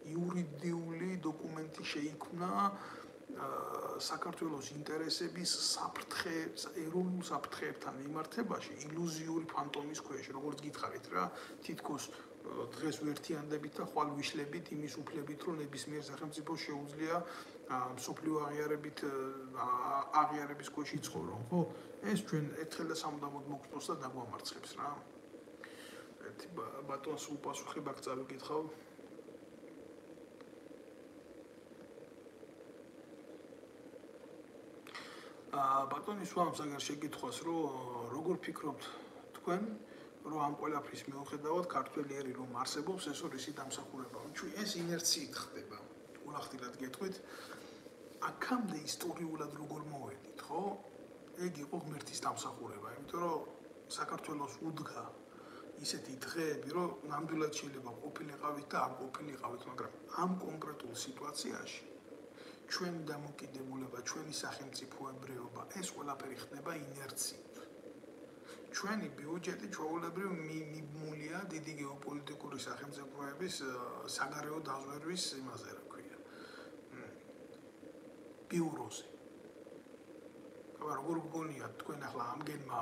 იურიდიული დოკუმენტი შეიქმნა საქართველოს ინტერესების ეროვნულ საფრთხეებთან მიმართებაში ილუზიური ფანტომის ქვეშ, როგორც გითხარით რა, თითქოს დღეს ვერთიანდებით და ხვალ ვიშლებით იმის უფლებით, რომ ნებისმიერ სახელმწიფოს შეუძლია მსოფლიო აღიარების ქვეშ იცხოვრონ, ხო? ეს ჩვენ ერთხელ და სამუდამოდ მოგწონს და დაგვამარცხებს რა. ერთი ბატონს უპასუხებ აქ წავიკითხავ. ბატონის ვამს აგერ შეკითხვას, რომ როგორ ფიქრობთ თქვენ, რომ ამ ყველაფრის მიუხედავად ქართველიერი რომ არსებობს, ეს ორი დამსახურება. ჩვენ ეს ინერციით ხდება. ულახდილად გეტყვით, აქამდე ისტორიულად როგორ მოვედით, ხო? ეგ იყო ღმერთის დამსახურება, იმიტომ რომ საქართველოს უდგა ისეთი დღეები, რომ ნამდვილად შეიძლება ყოფილიყავით და არ ყოფილიყავით, მაგრამ ამ კონკრეტულ სიტუაციაში ჩვენი დამოკიდებულება, ჩვენი სახელმწიფოებრიობა, ეს ყველაფერი ხდება ინერციით. ჩვენი ბიუჯეტი ჩვეულებრივ მიბმულია დიდი გეოპოლიტიკური სახელმწიფოების საგარეო დაზვერვის იმაზე, რა ქვია, ბიუროზე. როგორ გგონიათ თქვენ ახლა ამგენმა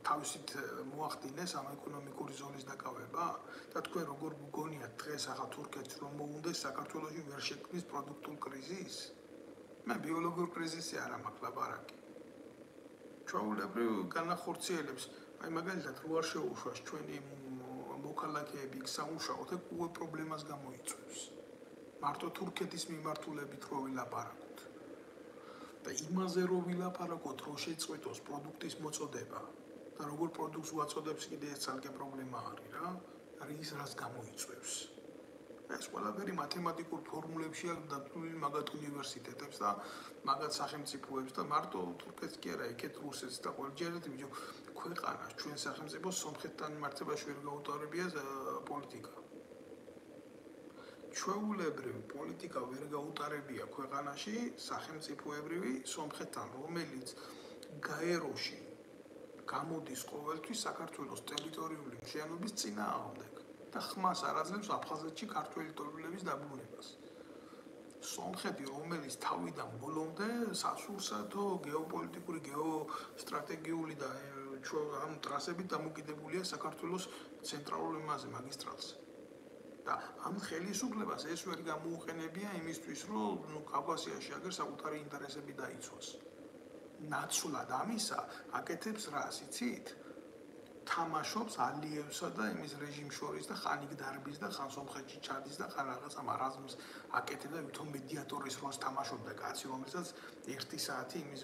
თავისით მოახდინეს ამ ეკონომიკური ზონის დაკავება და თქვენ როგორ გგონიათ დღეს ახლა თურქეთს რომ მოუნდეს საქართველოში ვერ შექმნის პროდუქტულ კრიზისს? მე ბიოლოგიურ კრიზისზე არ მაქვს ლაბარაკი. ჩვეულებრივ განახორციელებს, აი მაგალითად რო არ შეუშვას ჩვენი მოქალაქეები სამუშაოდ, ეგ უე პრობლემას გამოიწვევს. მარტო თურქეთის მიმართულებით რო ვილაპარაკოთ. და იმაზე რო ვილაპარაკოთ, რომ შეწყვეტოს პროდუქტის მოწოდება და როგორ პროდუქტს უაწოდებს კიდე ეს ძალკე პრობლემა არის რა, არის რას გამოიწვევს. ეს ყველაფერი მათემატიკურ ფორმულებში აქვს დათვლილი მაგათ უნივერსიტეტებს და მაგათ სახელმწიფოებს და მარტო თურქეთს კი არა, იქეთ რუსეთს და ყველჯერად ბიჭო ქვეყანას ჩვენ სახელმწიფოს სომხეთთან მიმართებაში ვერ გაუტარებია პოლიტიკა. ჩვეულებრივ პოლიტიკა ვერ გაუტარებია ქვეყანაში სახელმწიფოებრივი სომხეთთან, რომელიც გაეროში გამოდის ყოველთვის საქართველოს ტერიტორიული მთლიანობის წინააღმდეგ და ხმას არ აძლევს აფხაზეთში ქართველი ტომბილების დაბრუნებას. სომხეთი, რომელიც თავიდან ბოლომდე სასურსათო გეოპოლიტიკური, გეოსტრატეგიული და ამ ტრასებით დამოკიდებულია საქართველოს ცენტრალურ იმაზე, მაგისტრალზე. და ამ ხელისუფლებას ეს ვერ გამოუყენებია იმისთვის, რომ კავკასიაში აგერ საკუთარი ინტერესები დაიცვას. ნაცვლად ამისა აკეთებს რას, იცით? თამაშობს ალიევსა და იმის რეჟიმს შორის და ხან იქ დარბის და ხან სომხეთში ჩადის და ხან რაღაცა მარაზმს აკეთებდა, ვითომ მედიატორის როლს თამაშობდა კაცი, რომელსაც 1 საათი იმის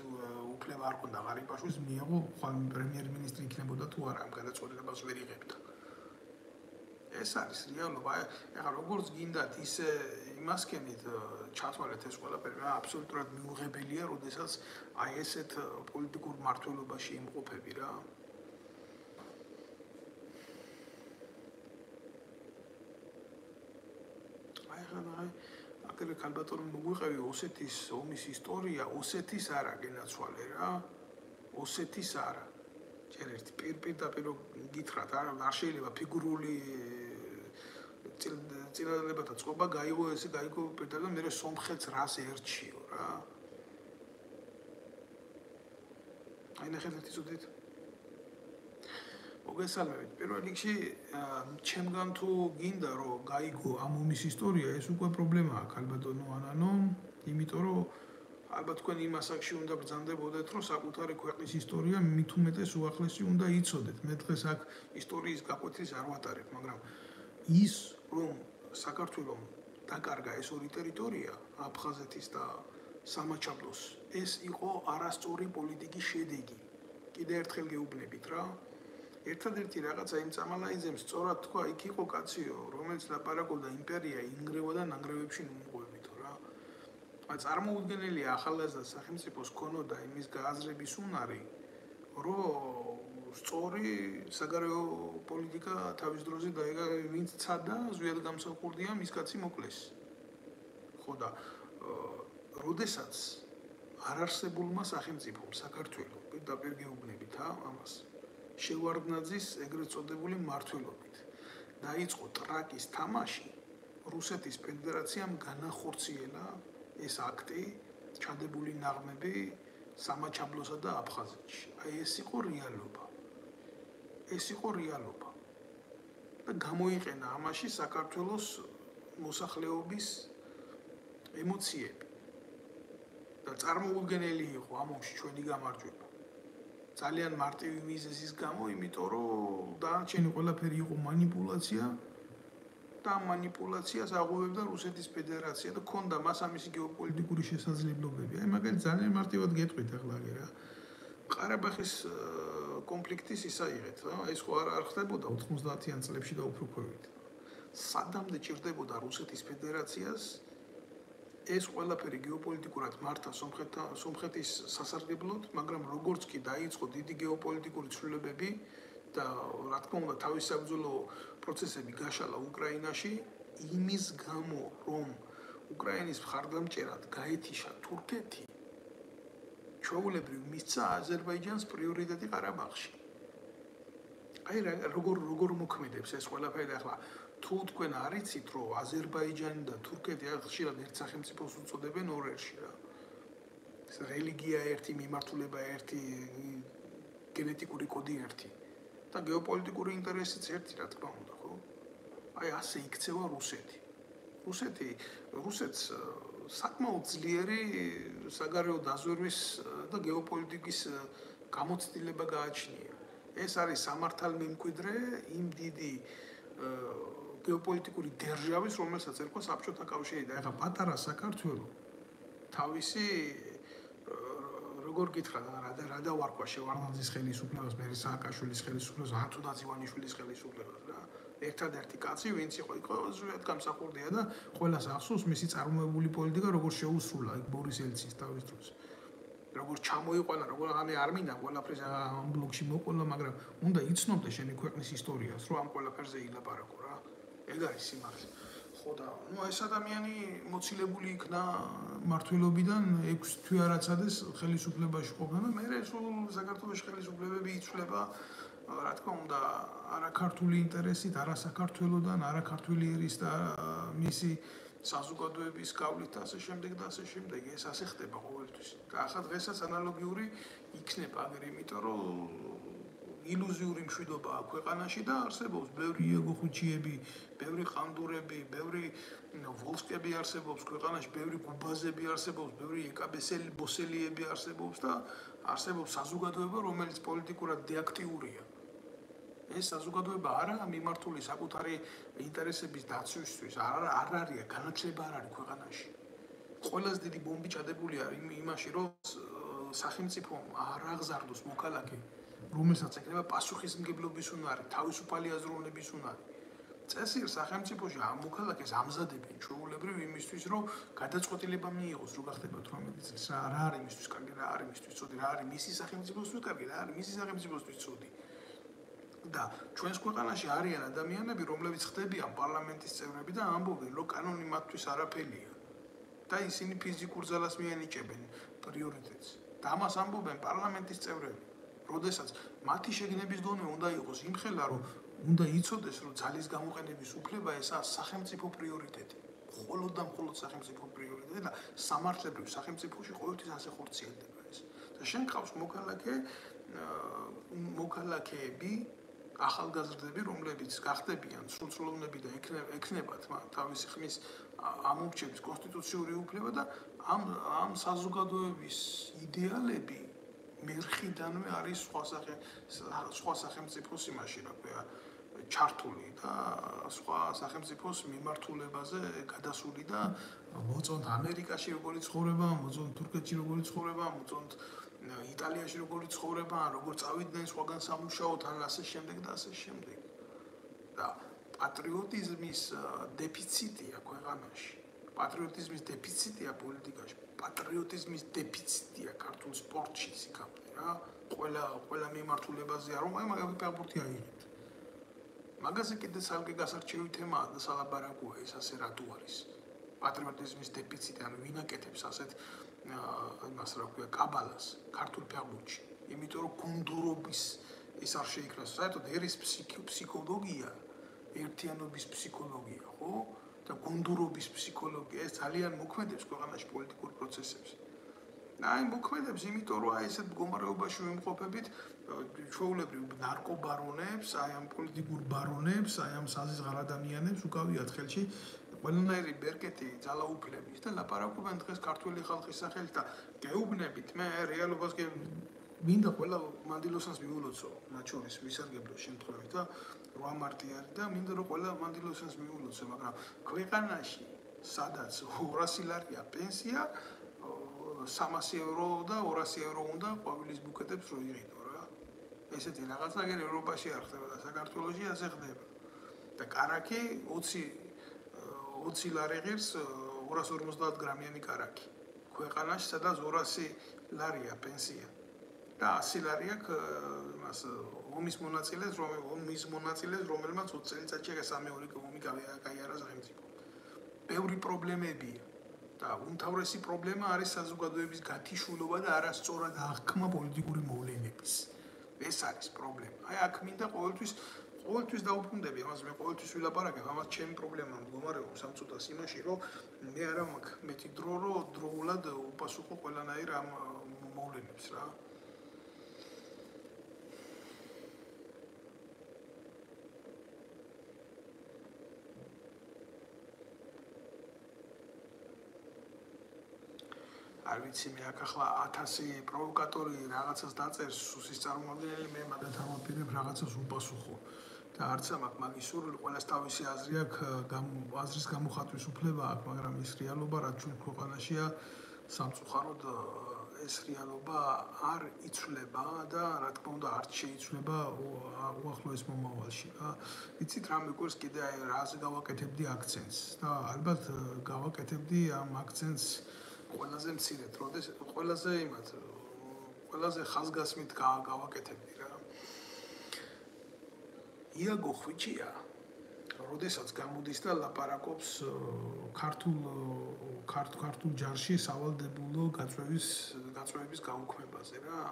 უფლება არ ჰქონდა ღარიბაშვილს მიიღო, ხან პრემიერ-მინისტრი იქნებოდა თუ არა, ამ გადაწყვეტილებას ვერ იღებდა. ეს არის რეალობა. ეხლა როგორც გინდათ ისე იმასკენით ჩათვალეთ ეს ყველაფერი, რა აბსოლუტურად მიუღებელია, როდესაც აი ესეთ პოლიტიკურ მართლობაში იმყოფები რა. აკეთე ქალბატონი მოგვიყევი ოსეთის ომის ისტორია, ოსეთის არა გენაცვალე რა. ოსეთის არა. ჯერ ერთი პირდაპირ გითხრათ, არ შეიძლება ფიგურული წინადადებათა წყობა გაიგო ესე გაიგო პირდაპირ და მე სომხეთს რას ერჩიო რა. აი ნახეთ ერთი წუთით. მოგესალმებით. პირველ რიგში ჩემგან თუ გინდა რომ გაიგო ამ ომის ისტორია, ეს უკვე პრობლემაა ქალბატონო ანანო, იმიტომ რომ ალბათ თქვენ იმ ასაკში უნდა ბრძანდებოდეთ, რომ საკუთარი ქვეყნის ისტორია მით უმეტეს უახლესი უნდა იცოდეთ. მე დღეს აქ ისტორიის გაკვეთის არ ვატარებ, მაგრამ ის რომ საქართველოს დაკარგა ეს ორი ტერიტორია, აფხაზეთის და სამაჩაბლოს, ეს იყო არასწორი პოლიტიკის შედეგი. კიდე ერთხელ გეუბნებით რა. ერთადერთი რაღაცა იმ წამალაიძემ სწორად თქვა, იქ იყო კაციო, რომელიც ლაპარაკობდა იმპერია ინგრევოდა ნანგრევებში მომყვებითო რა. წარმოუდგენელია ახალგაზრდა სახელმწიფოს ქონოდა იმის გააზრების უნარი, რომ სწორი საგარეო პოლიტიკა თავის დროზე დაიგა, ვინც ცადა, ზვიად გამსახურდია, მის კაცი მოკლეს. ხო და როდესაც არარსებულმა სახელმწიფომ საქართველოს პირდაპირ გეუბნებით ამას შევარდნაძის ეგრეთ წოდებული მმართველობით დაიწყო ტრაკის თამაში, რუსეთის ფედერაციამ განახორციელა ეს აქტი, ჩადებული ნაღმები სამაჩაბლოსა და აფხაზეთში. აი ეს იყო რეალობა. ეს იყო რეალობა. და გამოიყენა ამაში საქართველოს მოსახლეობის ემოციები. და წარმოუდგენელი იყო ამაში ჩვენი გამარჯვება. ძალიან მარტივი მიზეზის გამო, იმიტომ რომ დანარჩენი ყველაფერი იყო მანიპულაცია და ამ მანიპულაციას აღუებდა რუსეთის ფედერაცია და ქონდა მას ამისი გეოპოლიტიკური შესაძლებლობები. აი მაგალითად ძალიან მარტივად გეტყვით ახლა რა. ყარაბაღის კონფლიქტის ისაიღეთ რა. ეს ხო არ ხდებოდა 90-იან წლებში და უფრო ქვევით. სადამდე ჭირდებოდა რუსეთის ფედერაციას ეს ყველაფერი გეოპოლიტიკურად მართა სომხეთის სასარგებლოდ, მაგრამ როგორც კი დაიწყო დიდი გეოპოლიტიკური ცვლილებები და რა თქმა უნდა თავის საბრძოლო პროცესები გაშალა უკრაინაში, იმის გამო, რომ უკრაინის მხარდამჭერად გაეთიშა თურქეთი, ჩვეულებრივ მისცა აზერბაიჯანს პრიორიტეტი ყარაბაღში. აი როგორ მოქმედებს ეს ყველაფერი ახლა თუ თქვენ არიცით, რომ აზერბაიჯანი და თურქეთი ხშირად ერთ სახელმწიფოს უწოდებენ ორერში რა. ეს რელიგია ერთი, მიმართულება ერთი, გენეტიკური კოდი ერთი და გეოპოლიტიკური ინტერესიც ერთი, რა თქმა უნდა, ხო? აი ასე იქცევა რუსეთი. რუსეთს საკმაოდ ძლიერი საგარეო დაზვერვის და გეოპოლიტიკის გამოცდილება გააჩნია. ეს არის სამართალმემკვიდრე იმ დიდი გეოპოლიტიკური დერჟავის, რომელსაც ერქვა საბჭოთა კავშირი და ეხლა პატარა საქართველო თავისი როგორ გითხრათ, რა დავარქვა შევარდნაძის ხელისუფლებას, მე სააკაშვილის ხელისუფლებას, ანტონი ივანიშვილის ხელისუფლებას რა. ერთადერთი კაცი, ვინც იყო ზუსტად გამსახურდია და ყველას ახსოვს მისი წარმოებული პოლიტიკა, როგორ შეუსრულა იქ ბორის ელცის თავის დროს. როგორ ჩამოიყვანა, როგორ ამე არ მინდა ყველაფერს ამ ბლოკში მოყოლა, მაგრამ უნდა იცნობდე შენი ქვეყნის ისტორიას, რომ ამ ყველაფერზე ილაპარაკო რა. ეგ არის სიმართლე. ხო და ეს ადამიანი მოცილებული იქნა მართლობიდან 6 თვე არაცადეს ხელისუფლებაში ყოფნა და მე სულ საქართველოს ხელისუფლებები იცვლება რა თქმა უნდა არაქართული ინტერესით, არასაქართველოდან, არაქართული ერის და მისი საზოგადოების გავლით და ასე შემდეგ და ასე შემდეგ. ეს ასე ხდება ყოველთვის. და ახლა დღესაც ანალოგიური იქნება აგერ, იმიტომ რომ ილუზიური მშვიდობაა ქვეყანაში და არსებობს ბევრი იეგო ხუჩიები, ბევრი ყანდურები, ბევრი ვოლსკები არსებობს ქვეყანაში, ბევრი გუბაზები არსებობს, ბევრი ეკაბესელი ბოსელიები არსებობს და არსებობს საზოგადოება, რომელიც პოლიტიკურად დეაქტიურია. ეს საზოგადოება არა მიმართული საკუთარი ინტერესების დაცვისთვის, არ არის განათლება არ არის ქვეყანაში. ყველაზე დიდი ბომბი ჩადებული არის იმაში, რომ სახელმწიფომ არ აღზარდოს მოქალაქე, რომელსაც ეკრება პასუხისმგებლობის უნარი, თავისუფალი აზროვნების უნარი. წესიერ სახელმწიფოში ამ მოქალაქეს ამზადებენ ჩვეულებრივ იმისთვის, რომ გადაწყვეტილება მიიღოს, რო გახდება 18 წლის. რა არის იმისთვის კარგი, რა არის იმისთვის ცუდი, რა არის მისი სახელმწიფოსთვის კარგი, რა არის მისი სახელმწიფოსთვის ცუდი. და ჩვენს ქვეყანაში არიან ადამიანები, რომლებიც ხდებიან პარლამენტის წევრები და ამბობენ, რომ კანონი მათთვის არაფერია. და ისინი ფიზიკურ ძალას მიანიჭებენ პრიორიტეტს. და ამას ამბობენ პარლამენტის წევრები. როდესაც მათი შეგნების დონე უნდა იყოს იმხელა, რომ უნდა იცოდეს, რომ ძალის გამოყენების უფლება ესაა სახელმწიფო პრიორიტეტი. მხოლოდ და მხოლოდ სახელმწიფო პრიორიტეტი და სამართლებრივ სახელმწიფოში ყოველთვის ასე ხორციელდება ეს. და შენ ყავს მოქალაქეები, ახალგაზრდები, რომლებიც გახდებიან სრულწლოვნები და ექნებათ თავისი ხმის ამორჩევის კონსტიტუციური უფლება და ამ საზოგადოების იდეალები მერხიდანვე არის სხვა სახელმწიფოს იმაში, რა ქვია, ჩართული და სხვა სახელმწიფოს მიმართულებაზე გადასული და მოწონთ ამერიკაში როგორი ცხოვრება, მოწონთ თურქეთში როგორი ცხოვრება, მოწონთ იტალიაში როგორი ცხოვრება, როგორ წავიდნენ სხვაგან სამუშაოდ, ან ასე შემდეგ და ასე შემდეგ. და პატრიოტიზმის დეფიციტია ქვეყანაში. პატრიოტიზმის დეფიციტია პოლიტიკაში. პატრიოტიზმის დეფიციტია ქართულ სპორტში იქამდე რა. ყველა მიმართულებაზე რომ აი მაგალითად ფეხბურთი აიღეთ. მაგაზე კიდე სალკე გასარჩევი თემაა და სალაბარაკოა ეს ასე რატო არის. პატრიოტიზმის დეფიციტი, ანუ ვინ აკეთებს ასეთ იმას რა ქვია, კაბალას ქართულ ფეხბურთში. იმიტომ რომ გუნდურობის ის არ შეიქმნას. საერთოდ ერის ფსიქოლოგია, ერთიანობის ფსიქოლოგია, ხო? და გუნდურობის ფსიქოლოგია ეს ძალიან მოქმედებს ქვეყანაში პოლიტიკურ პროცესებს. აი მოქმედებს, იმიტომ რომ აი ესეთ მდგომარეობაში ვიმყოფებით ჩვეულებრივ ნარკობარონებს, აი ამ პოლიტიკურ ბარონებს, აი ამ საზღარ ადამიანებს უკავიათ ხელში ყველანაირი ბერკეტი ძალაუფლების და ლაპარაკობენ დღეს ქართული ხალხის სახელით და გეუბნებით მე რეალობას მინდა ყველა მანდილოსანს მიულოცო, მათ შორის ვისარგებლო შემთხვევით და 8 მარტი არის და მინდა რომ ყველა მანდილოსანს მიულოცო, მაგრამ ქვეყანაში სადაც 200 ლარია პენსია 300 евро და 200 евро უნდა ყვავილის ბუკეტებს რო იღიდო რა. ესეთი რაღაცა გერ ევროპაში არ ხდება და საქართველოში ასე ხდება. და კარაკი 20 ლარი ღირს 250 გრამიანი კარაკი. ქვეყანაში სადაც 200 ლარია პენსია. და 100 ლარი აქვს იმას ომის მონაწილეს, რომელმაც 20 წელიწადში სამეორი ომი გაიარა სახელმწიფო. ბევრი პრობლემებია. და უმთავრესი პრობლემა არის საზოგადოების გათიშულობა და არასწორად აღქმა პოლიტიკური მოვლენების. ეს არის პრობლემა. აი აქ მინდა ყოველთვის დაუბრუნდები, ამას მე ყოველთვის ვილაპარაკებ, ამას ჩემი პრობლემა მდგომარეობს სამწუთას იმაში, რომ მე არა მაქვს მეტი დრო, რომ დროულად უპასუხო ყველანაირ ამ მოვლენებს რა. არ ვიცი მე აქ ახლა 1000 პროვოკატორი რაღაცას დაწერს სუსის წარმომადგენელი მე მაგათ ამაპირებ რაღაცას უპასუხო და არც ამაქვს მაგის სურვილი ყველას თავისი აზრი აქვს აზრის გამოხატვის უფლება აქვს მაგრამ ეს რეალობა რაც ჩვენ ქვეყანაშია სამწუხაროდ ეს რეალობა არ იცვლება და რა თქმა უნდა არ შეიცვლება უახლოეს მომავალში რა იცით რა მეკვირს კიდე აი რაზე გავაკეთებდი აქცენტს და ალბათ გავაკეთებდი ამ აქცენტს ყველაზე მცირედ, ყველაზე ხაზგასმით გავაკეთებდი რა. იაგო ხვიჩია, როდესაც გამოდის და ლაპარაკობს ქართულ ჯარში სავალდებულო გაწვევების გაუქმებაზე რა.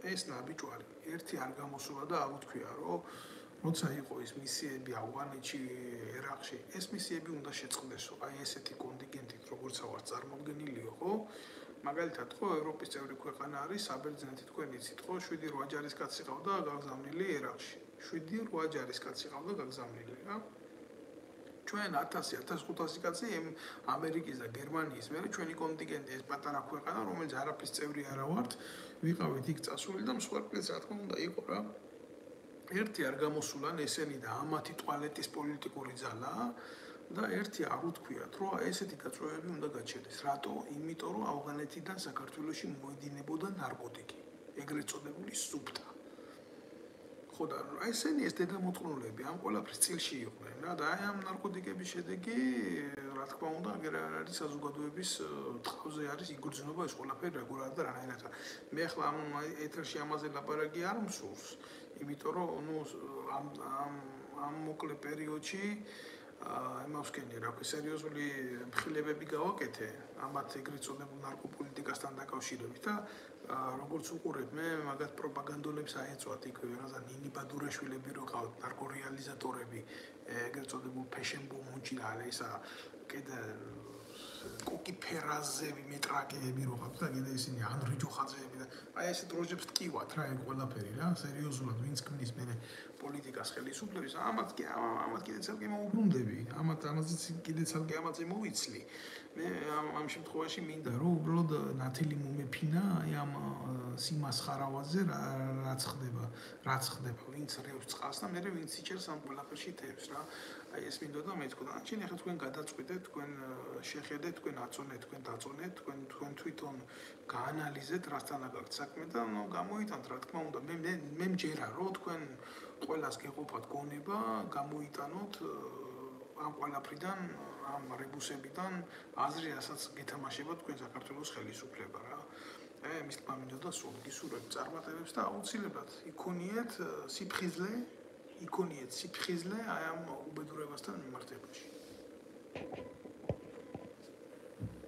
ეს ნაბიჯვარი ერთი არ გამოსულა და აღუთქვია, რომ როცა იყო ეს მისიები ავღანეთში, ერაყში, ეს მისიები უნდა შეწყდესო. აი ესეთი კონტინგენტით, როგორც ავარ წარმოდგენილიო, ხო? მაგალითად, ხო, ევროპის წევრი ქვეყანა არის, საბერძნეთი თქვენ იცით, ხო, 7-8 ჯარისკაცი ყავდა გაგზავნილი ერაყში. 7-8 ჯარისკაცი ყავდა გაგზავნილი, რა. ჩვენ 1000-1500 კაცი ამერიკის და გერმანიის მერე ჩვენი კონტინგენტი ეს პატარა ქვეყანა, რომელიც არაფრის წევრი არა ვართ, ვიყავით იქ წასული და მსხვერპლიც რა თქმა უნდა იყო რა. ერთი არ გამოსულან ესენი და ამათი ტუალეტის პოლიტიკური ძალა და ერთი არ უთქვიათ, რომ ესეთი გაწვევები უნდა გაჩერდეს. რატო? იმიტომ რომ ავღანეთიდან საქართველოში მოედინებოდა ნარკოტიკი, ეგრეთ წოდებული სუფთა. ხო და ესენი ეს დედამოწყნულები ამ ყველაფრის წილში იყვნენ რა და აი ამ ნარკოტიკების შედეგი რა თქმა უნდა აგერ არის საზოგადოების ტყავზე არის იგრძნობა ეს ყველაფერი როგორ და რანაირად. მე ახლა ამ ეთერში ამაზე ლაპარაკი არ მსურს. იმიტომ რომ ნუ ამ მოკლე პერიოდში იმავს კენი რა ქვია სერიოზული მხილებები გავაკეთე ამათ ეგრეთ წოდებულ ნარკოპოლიტიკასთან დაკავშირებით და როგორც უყურებ მე მაგათ პროპაგანდოლებს აეწვათ იქ რაღაცა ნინი ბადურაშვილები რო ყავთ ნარკორეალიზატორები ეგრეთ წოდებულ ფეშენბო მონჩი და ისა კიდე კოკი ფერაზები მეტრაკეები რო ყავთ და კიდე ისინი ანრი ჯოხაძეები და აი ესე დროჟებს ტკივათ რა ეგ ყველაფერი რა სერიოზულად ვინც ქმნის მე პოლიტიკას ხელისუფლების, ამათ კიდე ცალკე მოუბრუნდები, ამაზეც კიდე ცალკე ამაზე მოვიცლი. მე ამ შემთხვევაში მინდა რომ უბრალოდ ნათელი მომეფინა აი ამ სიმასხარავაზე რაც ხდება, ვინც რევს წყალს და მე ვინც იჭერს ამ ყველაფერში თევზს რა. აი ეს მინდოდა მეთქვა. ჩვენ ახლა თქვენ გადაწყვეტეთ, თქვენ შეხედეთ, თქვენ აწონეთ, თქვენ დაწონეთ, თქვენ თვითონ გაანალიზეთ რასთან აკეთებთ საქმე და გამოიტანთ რა თქმა უნდა. მე მჯერა რომ თქვენ ყველას გეყოფათ გონება, გამოიტანოთ ამ ყველაფრიდან, ამ რებუსებიდან აზრი, რასაც გეთამაშებათ თქვენ საქართველოს ხელისუფლება რა. მის თქმა მინდოდა სულ გისურვებთ წარმატებებს და აუცილებლად იქონიეთ სიფხიზლე აი ამ უბედურებასთან მიმართებაში.